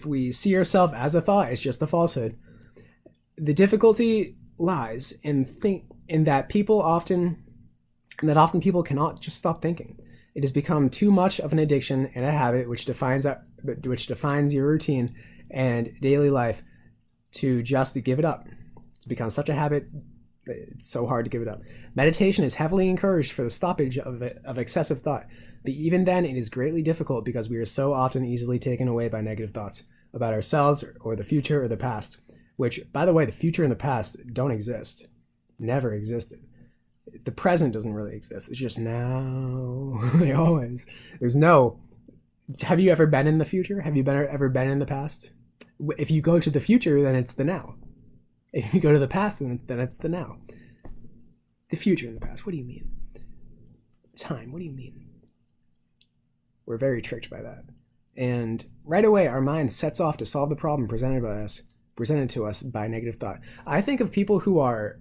we see ourselves as a thought, it's just a falsehood. The difficulty lies in that often people cannot just stop thinking. It has become too much of an addiction and a habit which defines your routine and daily life to just give it up. It's become such a habit that it's so hard to give it up. Meditation is heavily encouraged for the stoppage of excessive thought, but even then it is greatly difficult because we are so often easily taken away by negative thoughts about ourselves or the future or the past, which, by the way, the future and the past don't exist. Never existed. The present doesn't really exist. It's just now. There's no. Have you ever been in the future? Have you ever been in the past? If you go to the future, then it's the now. If you go to the past, then it's the now. The future and the past. What do you mean? Time. What do you mean? We're very tricked by that. And right away, our mind sets off to solve the problem presented to us by negative thought. I think of people who are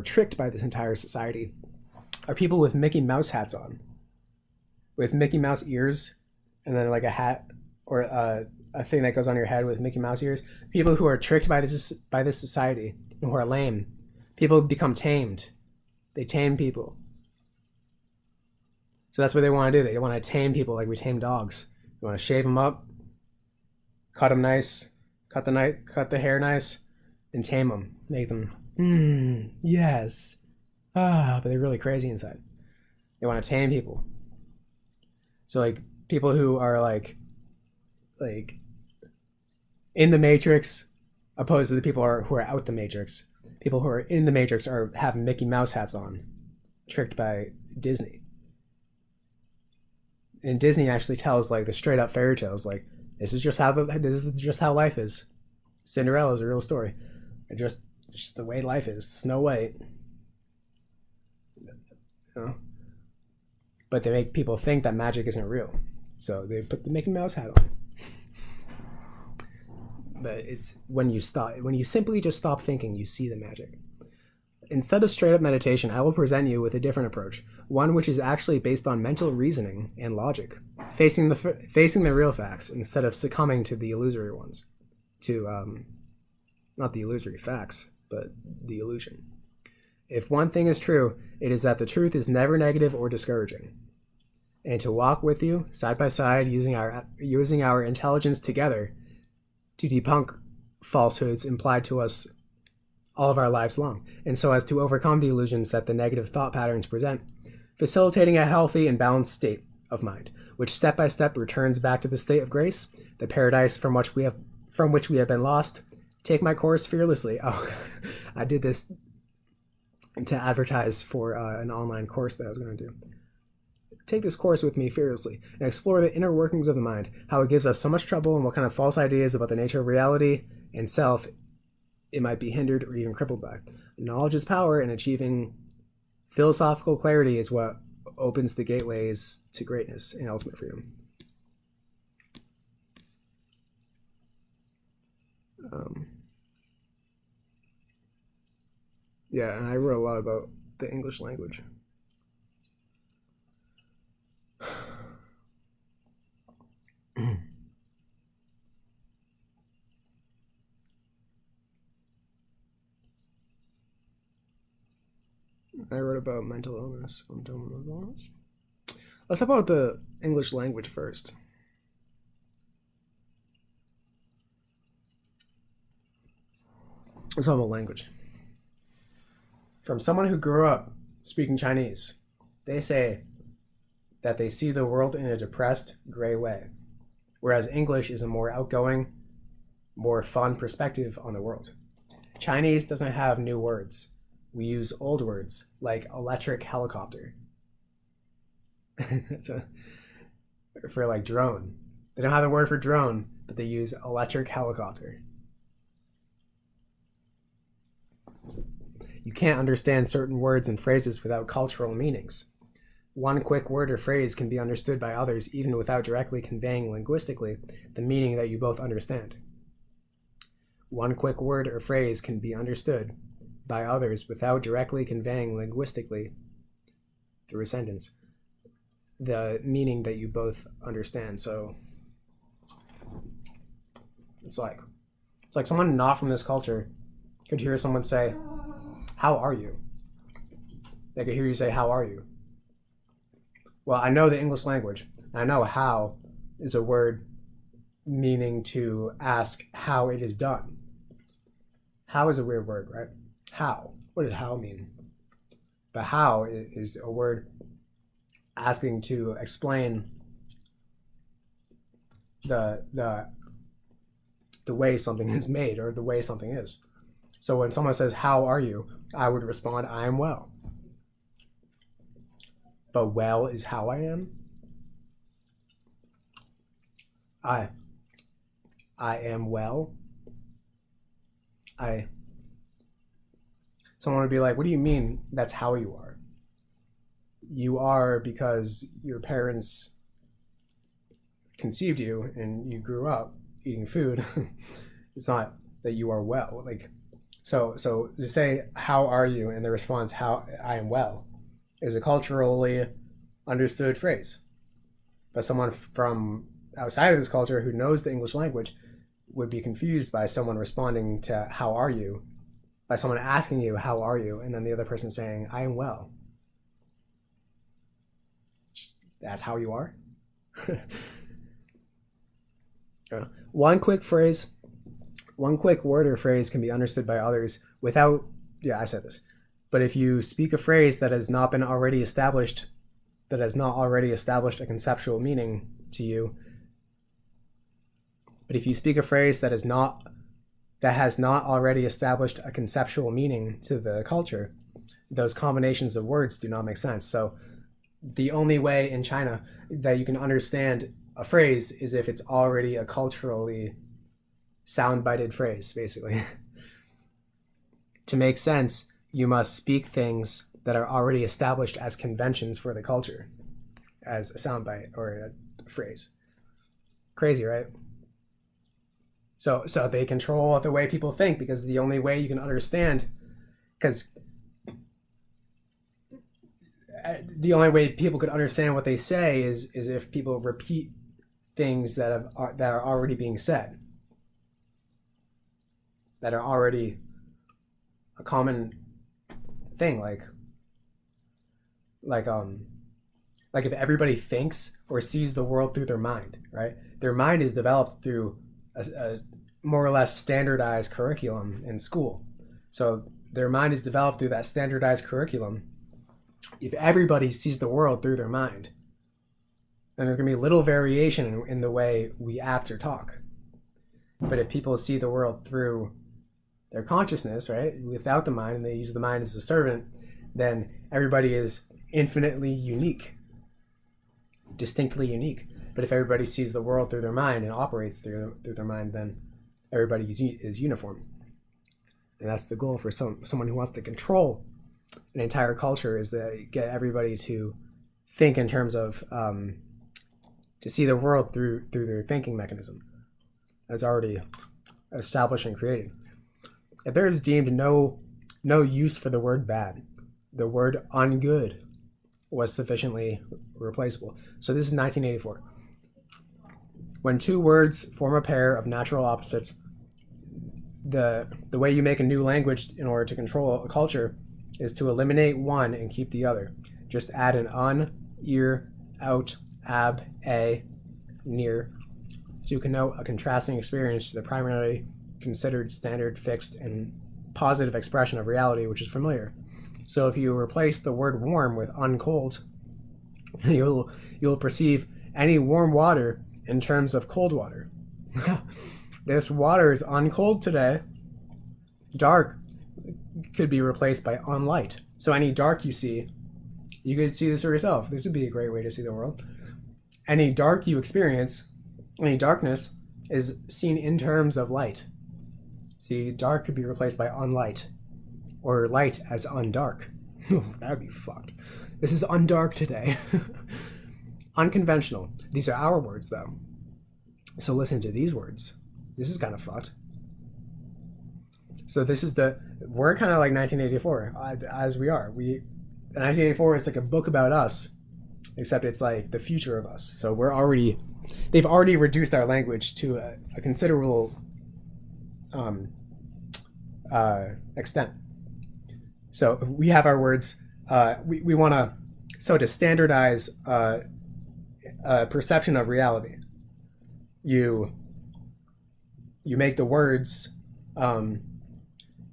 tricked by this entire society are people with Mickey Mouse hats on, with Mickey Mouse ears, and then like a hat or a thing that goes on your head with Mickey Mouse ears. People who are tricked by this society and who are lame. People become tamed. They tame people. So that's what they want to do. They want to tame people like we tame dogs. They want to shave them up, cut them nice, cut the hair nice, and tame them. Make them, yes. But they're really crazy inside. They want to tame people. So like people who are like in the Matrix, opposed to the people who are out the Matrix. People who are in the Matrix have Mickey Mouse hats on, tricked by Disney. And Disney actually tells like the straight up fairy tales, like this is just how life is. Cinderella is a real story. Just the way life is. Snow White. You know? But they make people think that magic isn't real. So they put the Mickey Mouse hat on. But it's when you simply just stop thinking, you see the magic. Instead of straight up meditation, I will present you with a different approach, one which is actually based on mental reasoning and logic, facing the real facts instead of succumbing to the illusory ones, not the illusory facts, but the illusion. If one thing is true, it is that the truth is never negative or discouraging. And to walk with you, side by side, using our intelligence together to debunk falsehoods implied to us all of our lives long, and so as to overcome the illusions that the negative thought patterns present, facilitating a healthy and balanced state of mind, which step by step returns back to the state of grace, the paradise from which we have been lost. Take my course fearlessly. Oh, I did this to advertise for an online course that I was going to do. Take this course with me fearlessly and explore the inner workings of the mind, how it gives us so much trouble, and what kind of false ideas about the nature of reality and self it might be hindered or even crippled by. Knowledge is power, and achieving philosophical clarity is what opens the gateways to greatness and ultimate freedom. Yeah, and I wrote a lot about the English language. I wrote about mental illness. Let's talk about the English language first. Let's talk about language. From someone who grew up speaking Chinese, they say that they see the world in a depressed, gray way, whereas English is a more outgoing, more fun perspective on the world. Chinese doesn't have new words. We use old words like electric helicopter. For like drone. They don't have the word for drone, but they use electric helicopter. You can't understand certain words and phrases without cultural meanings. One quick word or phrase can be understood by others even without directly conveying linguistically the meaning that you both understand. One quick word or phrase can be understood by others without directly conveying linguistically through a sentence the meaning that you both understand. So it's like someone not from this culture could hear someone say, "How are you?" They could hear you say, "How are you?" Well, I know the English language. I know how is a word meaning to ask how it is done. How is a weird word, right? How. What does how mean? But how is a word asking to explain the way something is made or the way something is. So when someone says, "How are you?" I would respond, "I am well." But well is how I am. I am well. Someone would be like, "What do you mean that's how you are?" You are because your parents conceived you and you grew up eating food. It's not that you are well. Like, so to say, "How are you?" and the response, "How I am well," is a culturally understood phrase. But someone from outside of this culture who knows the English language would be confused by someone responding to "How are you?" by someone asking you, "How are you?" and then the other person saying, "I am well." That's how you are. One quick word or phrase can be understood by others without, I said this, but if you speak a phrase that has not already established a conceptual meaning to you, but if you speak a phrase that has not already established a conceptual meaning to the culture, those combinations of words do not make sense. So the only way in China that you can understand a phrase is if it's already a culturally sound-bited phrase, basically. To make sense, you must speak things that are already established as conventions for the culture, as a soundbite or a phrase. Crazy, right? So they control the way people think, because the only way you can understand, because the only way people could understand what they say is if people repeat things that are already being said, that are already a common thing, like if everybody thinks or sees the world through their mind, right? Their mind is developed through a more or less standardized curriculum in school. So their mind is developed through that standardized curriculum. If everybody sees the world through their mind, then there's going to be little variation in the way we act or talk. But if people see the world through their consciousness, right, without the mind, and they use the mind as a servant, then everybody is infinitely unique, distinctly unique. But if everybody sees the world through their mind and operates through their mind, then everybody is uniform. And that's the goal for someone who wants to control an entire culture, is to get everybody to think in terms of to see the world through their thinking mechanism that's already established and created. If there is deemed no use for the word bad, the word ungood was sufficiently replaceable. So this is 1984. When two words form a pair of natural opposites, the way you make a new language in order to control a culture is to eliminate one and keep the other. Just add an un, ear, out, ab, a, near, to connote a contrasting experience to the primarily considered standard, fixed, and positive expression of reality, which is familiar. So if you replace the word warm with uncold, you'll perceive any warm water in terms of cold water. This water is uncold today. Dark could be replaced by unlight. So any dark you see, you could see this for yourself. This would be a great way to see the world. Any dark you experience, any darkness, is seen in terms of light. See, dark could be replaced by unlight, or light as undark. That would be fucked. This is undark today. Unconventional. These are our words, though. So listen to these words. This is kind of fucked. So this is we're kind of like 1984, as we are. 1984 is like a book about us, except it's like the future of us. So they've already reduced our language to a considerable extent. So we have our words. We want to standardize a perception of reality. You make the words.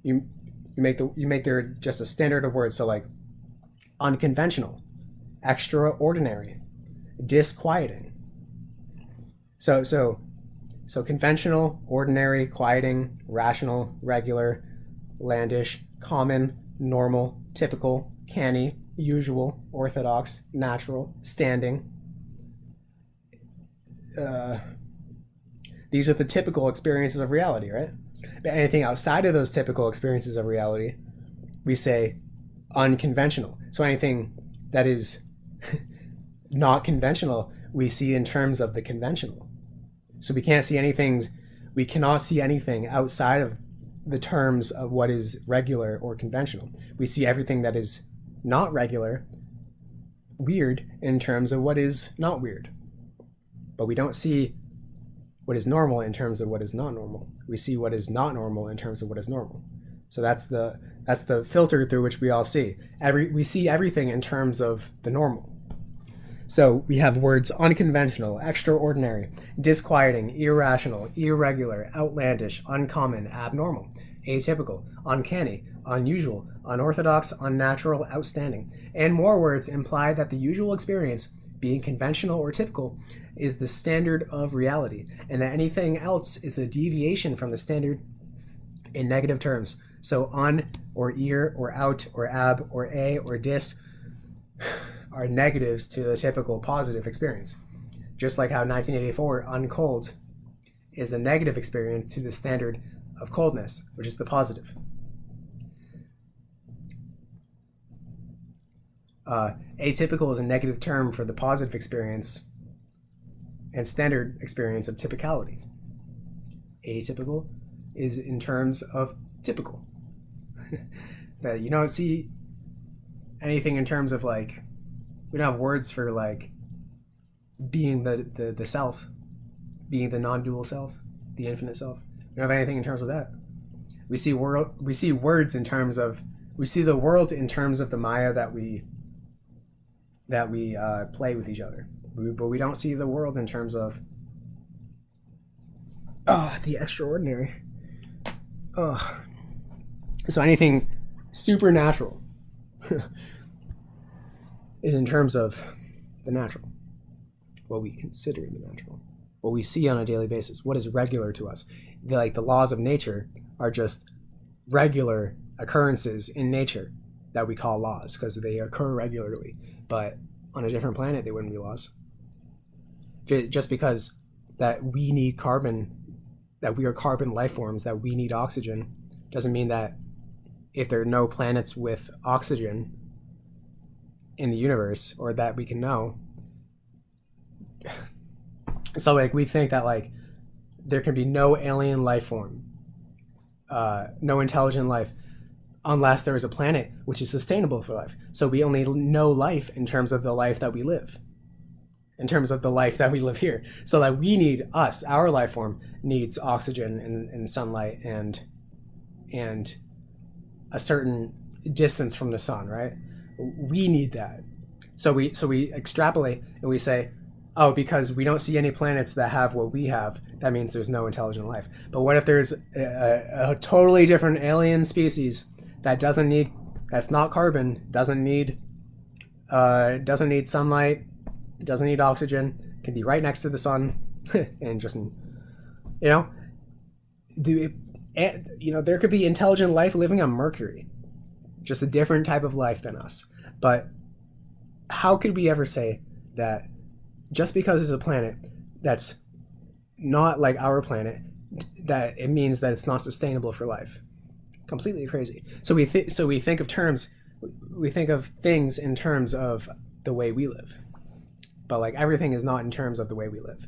You make there just a standard of words. So like unconventional, extraordinary, disquieting. So conventional, ordinary, quieting, rational, regular, landish, common, normal, typical, canny, usual, orthodox, natural, standing. These are the typical experiences of reality, right? But anything outside of those typical experiences of reality, we say unconventional. So anything that is not conventional, we see in terms of the conventional. So we cannot see anything outside of the terms of what is regular or conventional. We see everything that is not regular, weird, in terms of what is not weird. But we don't see what is normal in terms of what is not normal. We see what is not normal in terms of what is normal. So that's the filter through which we all see. We see everything in terms of the normal. So we have words unconventional, extraordinary, disquieting, irrational, irregular, outlandish, uncommon, abnormal, atypical, uncanny, unusual, unorthodox, unnatural, outstanding. And more words imply that the usual experience, being conventional or typical, is the standard of reality, and that anything else is a deviation from the standard in negative terms. So un or ear or out or ab or a or dis are negatives to the typical positive experience. Just like how 1984 uncold is a negative experience to the standard of coldness, which is the positive. Atypical is a negative term for the positive experience and standard experience of typicality. Atypical is in terms of typical. That you don't see anything in terms of like, we don't have words for like being the self, being the non-dual self, the infinite self. We don't have anything in terms of that. We see words in terms of, we see the world in terms of the Maya that we play with each other. But we don't see the world in terms of the extraordinary. So anything supernatural is in terms of the natural, what we consider the natural, what we see on a daily basis, what is regular to us. The laws of nature are just regular occurrences in nature that we call laws because they occur regularly. But on a different planet, they wouldn't be laws. Just because that we need carbon, that we are carbon life forms, that we need oxygen, doesn't mean that if there are no planets with oxygen in the universe, or that we can know. So like we think that like there can be no alien life form, no intelligent life, unless there is a planet which is sustainable for life. So we only know life in terms of the life that we live, in terms of the life that we live here. So that we need our life form needs oxygen and sunlight and a certain distance from the sun, right? We need that. So we extrapolate and we say, oh, because we don't see any planets that have what we have, that means there's no intelligent life. But what if there's a totally different alien species that's not carbon, doesn't need sunlight, doesn't need oxygen, can be right next to the sun, and just, there could be intelligent life living on Mercury, just a different type of life than us. But how could we ever say that just because there's a planet that's not like our planet, that it means that it's not sustainable for life? Completely crazy. So we think of terms we think of things in terms of the way we live, but like everything is not in terms of the way we live.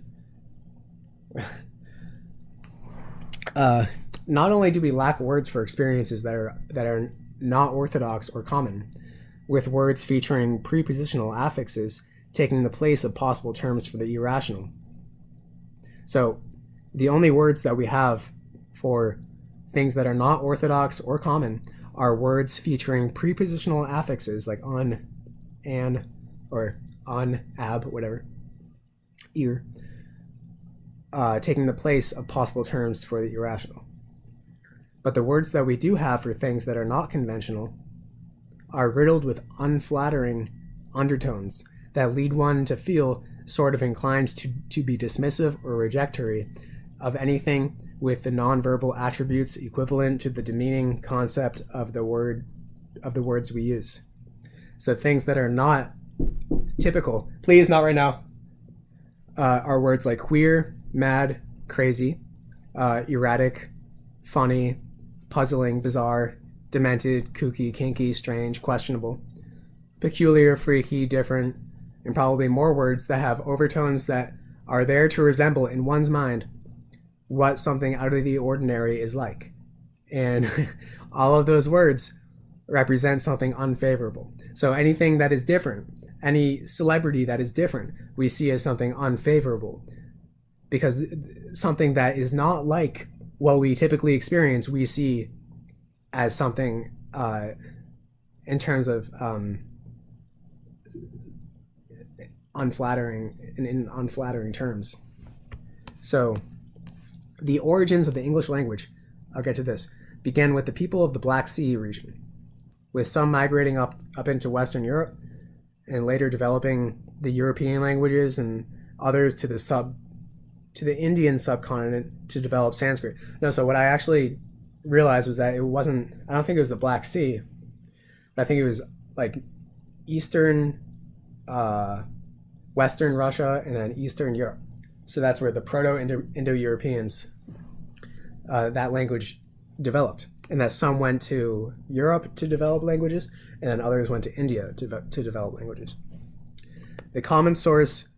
Not only do we lack words for experiences that are not orthodox or common, with words featuring prepositional affixes taking the place of possible terms for the irrational. So the only words that we have for things that are not orthodox or common are words featuring prepositional affixes like on, an, or on, ab, whatever, ear, taking the place of possible terms for the irrational. But the words that we do have for things that are not conventional are riddled with unflattering undertones that lead one to feel sort of inclined to be dismissive or rejectory of anything with the nonverbal attributes equivalent to the demeaning concept of the words we use. So things that are not typical, please not right now, are words like queer, mad, crazy, erratic, funny, puzzling, bizarre, demented, kooky, kinky, strange, questionable, peculiar, freaky, different, and probably more words that have overtones that are there to resemble in one's mind what something out of the ordinary is like. And all of those words represent something unfavorable. So anything that is different, any celebrity that is different, we see as something unfavorable. Because something that is not like what we typically experience, we see as something in terms of unflattering, in unflattering terms. So the origins of the English language, I'll get to this, began with the people of the Black Sea region, with some migrating up into Western Europe and later developing the European languages and others to the Indian subcontinent to develop Sanskrit. No, so what I actually realized was that it wasn't, I don't think it was the Black Sea, but I think it was like Eastern, Western Russia, and then Eastern Europe. So that's where the Proto-Indo-Europeans, that language developed. And that some went to Europe to develop languages, and then others went to India to develop languages. The common source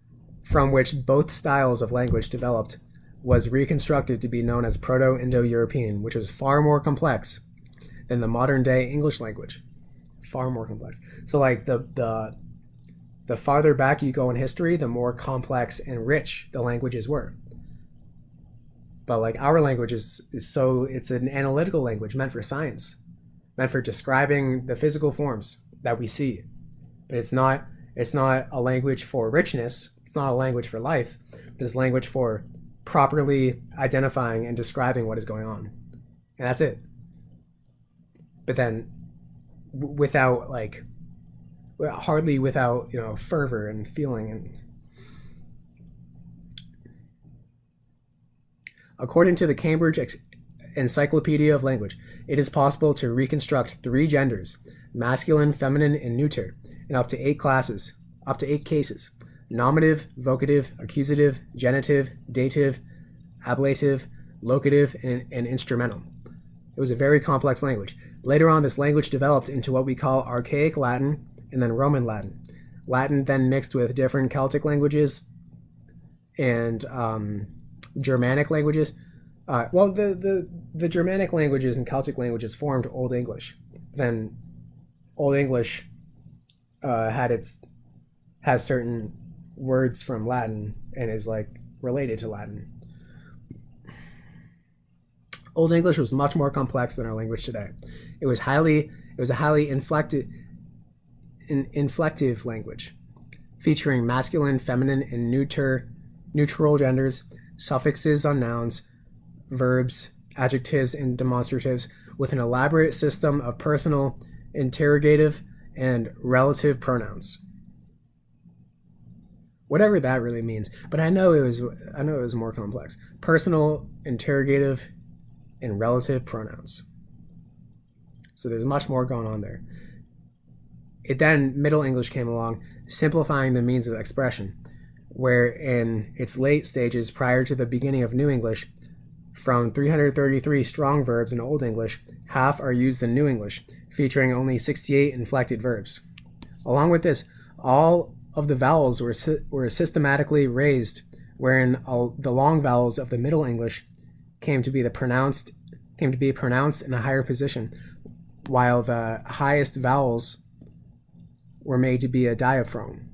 from which both styles of language developed was reconstructed to be known as Proto-Indo-European, which was far more complex than the modern-day English language. Far more complex. So like the farther back you go in history, the more complex and rich the languages were. But like our language is so, it's an analytical language meant for science, meant for describing the physical forms that we see. But it's not a language for richness. It's not a language for life. It's a language for properly identifying and describing what is going on. And that's it. But then without like, hardly without, fervor and feeling. And according to the Cambridge Encyclopedia of Language, it is possible to reconstruct 3 genders, masculine, feminine, and neuter, in up to 8 classes, up to 8 cases: nominative, vocative, accusative, genitive, dative, ablative, locative, and instrumental. It was a very complex language. Later on, this language developed into what we call Archaic Latin and then Roman Latin. Latin then mixed with different Celtic languages and Germanic languages. The Germanic languages and Celtic languages formed Old English. Then Old English has certain words from Latin and is like related to Latin. Old English was much more complex than our language today. It was a highly inflective language, featuring masculine, feminine, and neutral genders, suffixes on nouns, verbs, adjectives, and demonstratives, with an elaborate system of personal, interrogative, and relative pronouns. Whatever that really means, but I know it was more complex. Personal, interrogative, and relative pronouns. So there's much more going on there. Middle English came along, simplifying the means of expression, where in its late stages prior to the beginning of New English, From 333 strong verbs in Old English, half are used in New English, featuring only 68 inflected verbs. Along with this, all of the vowels were systematically raised, wherein the long vowels of the Middle English came to be pronounced in a higher position, while the highest vowels were made to be a diaphthong.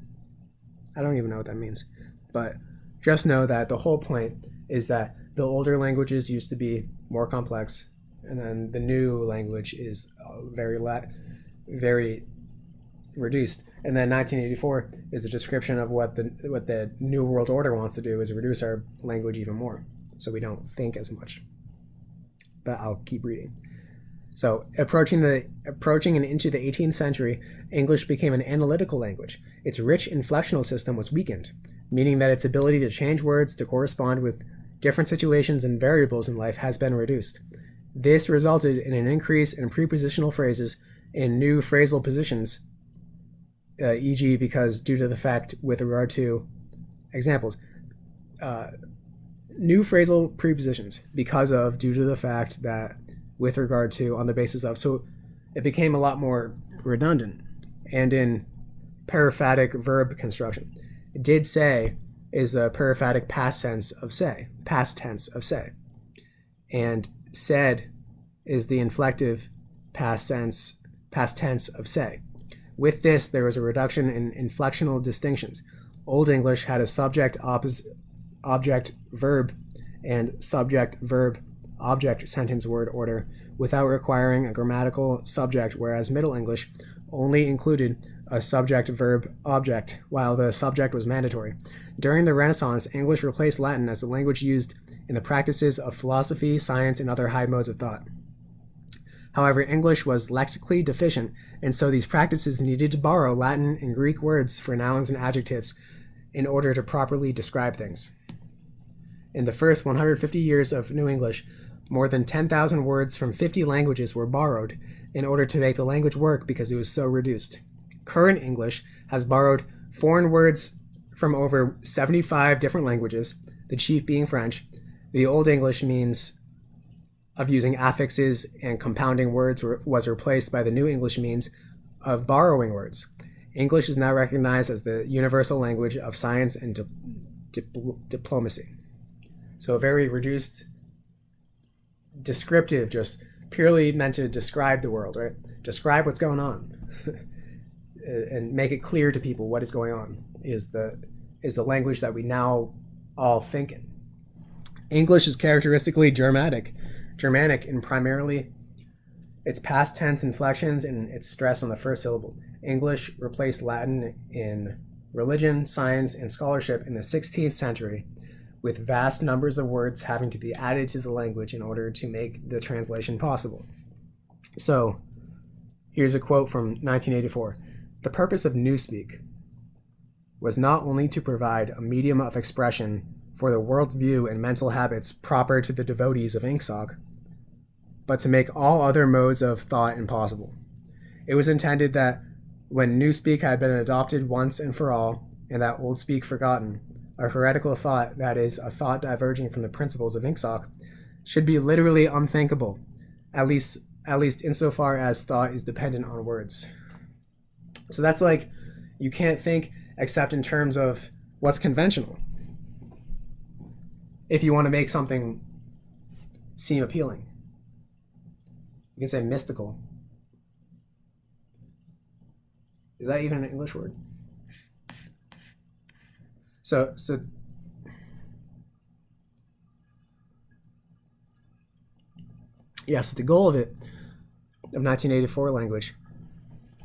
I don't even know what that means, but just know that the whole point is that the older languages used to be more complex, and then the new language is very reduced. And then 1984 is a description of what the New World Order wants to do, is reduce our language even more, so we don't think as much. But I'll keep reading. So approaching and into the 18th century, English became an analytical language. Its rich inflectional system was weakened, meaning that its ability to change words to correspond with different situations and variables in life has been reduced. This resulted in an increase in prepositional phrases in new phrasal positions, e.g. because due to the fact with regard to examples, new phrasal prepositions because of due to the fact that with regard to on the basis of, so it became a lot more redundant. And in periphatic verb construction, did say is a periphatic past tense of say, and said is the inflective past tense of say. With this, there was a reduction in inflectional distinctions. Old English had a subject object verb and subject verb object sentence word order without requiring a grammatical subject, whereas Middle English only included a subject verb object, while the subject was mandatory. During the Renaissance, English replaced Latin as the language used in the practices of philosophy, science, and other high modes of thought. However, English was lexically deficient, and so these practices needed to borrow Latin and Greek words for nouns and adjectives in order to properly describe things. In the first 150 years of New English, more than 10,000 words from 50 languages were borrowed in order to make the language work because it was so reduced. Current English has borrowed foreign words from over 75 different languages, the chief being French. The Old English means of using affixes and compounding words was replaced by the New English means of borrowing words. English is now recognized as the universal language of science and diplomacy. So a very reduced, descriptive, just purely meant to describe the world, right? Describe what's going on and make it clear to people what is going on is the language that we now all think in. English is characteristically Germanic in primarily its past tense inflections and its stress on the first syllable. English replaced Latin in religion, science, and scholarship in the 16th century, with vast numbers of words having to be added to the language in order to make the translation possible. So, here's a quote from 1984. The purpose of Newspeak was not only to provide a medium of expression for the worldview and mental habits proper to the devotees of Ingsoc, but to make all other modes of thought impossible. It was intended that when Newspeak had been adopted once and for all, and that Old Speak forgotten, a heretical thought, that is, a thought diverging from the principles of Ingsoc, should be literally unthinkable, at least insofar as thought is dependent on words. So that's like, you can't think except in terms of what's conventional. If you want to make something seem appealing, you can say mystical. Is that even an English word? So the goal of 1984 language,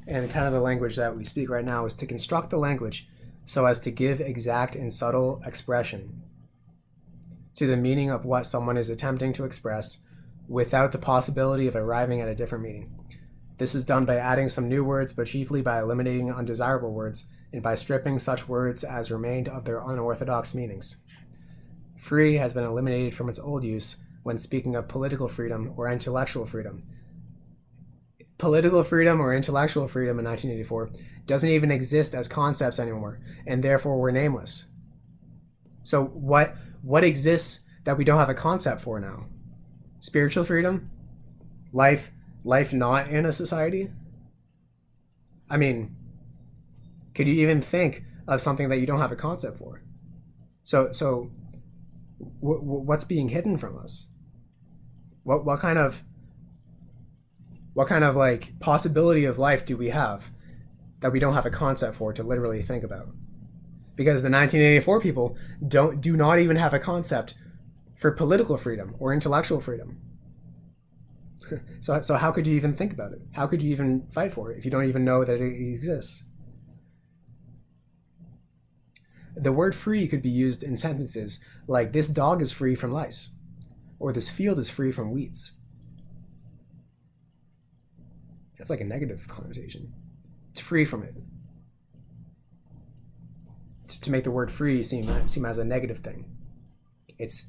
and kind of the language that we speak right now, is to construct the language so as to give exact and subtle expression to the meaning of what someone is attempting to express without the possibility of arriving at a different meaning. This is done by adding some new words, but chiefly by eliminating undesirable words and by stripping such words as remained of their unorthodox meanings. Free has been eliminated from its old use when speaking of political freedom or intellectual freedom. Political freedom or intellectual freedom in 1984 doesn't even exist as concepts anymore, and therefore were nameless. So what exists that we don't have a concept for now? Spiritual freedom? Life life not in a society? I mean, could you even think of something that you don't have a concept for? So what's being hidden from us? What kind of like possibility of life do we have that we don't have a concept for to literally think about? Because the 1984 people do not even have a concept for political freedom or intellectual freedom. So how could you even think about it? How could you even fight for it if you don't even know that it exists? The word free could be used in sentences like, this dog is free from lice, or this field is free from weeds. That's like a negative connotation. It's free from it. To make the word free seem as a negative thing. It's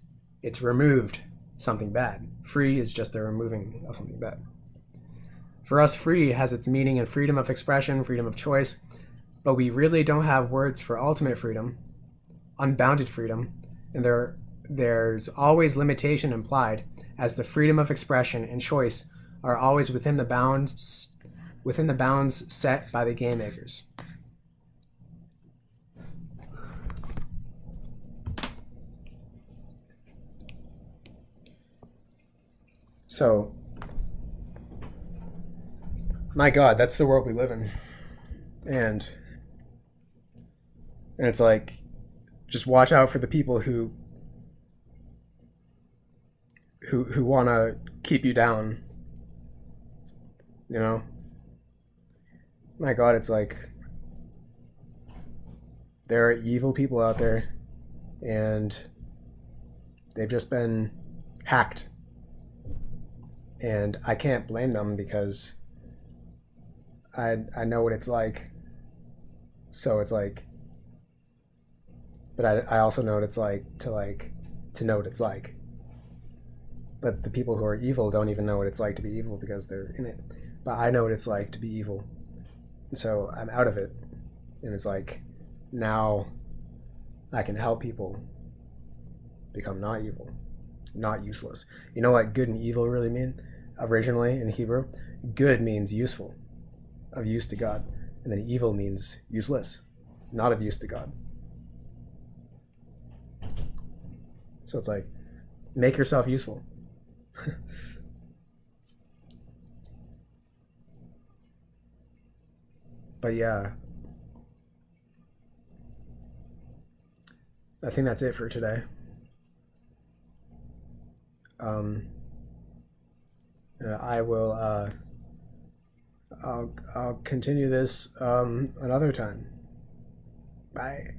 removed something bad. Free is just a removing of something bad. For us, free has its meaning in freedom of expression, freedom of choice, but we really don't have words for ultimate freedom, unbounded freedom, and there's always limitation implied, as the freedom of expression and choice are always within the bounds set by the game makers. So, my God, that's the world we live in. And it's like, just watch out for the people who want to keep you down. You know? My God, it's like, there are evil people out there, and they've just been hacked. And I can't blame them because I know what it's like. So it's like, but I also know what it's like to know what it's like. But the people who are evil don't even know what it's like to be evil because they're in it. But I know what it's like to be evil. So I'm out of it. And it's like, now I can help people become not evil, not useless. You know what good and evil really mean? Originally in Hebrew, good means useful, of use to God. And then evil means useless, not of use to God. So it's like, make yourself useful. But yeah, I think that's it for today. Um, I will. I'll continue this another time. Bye.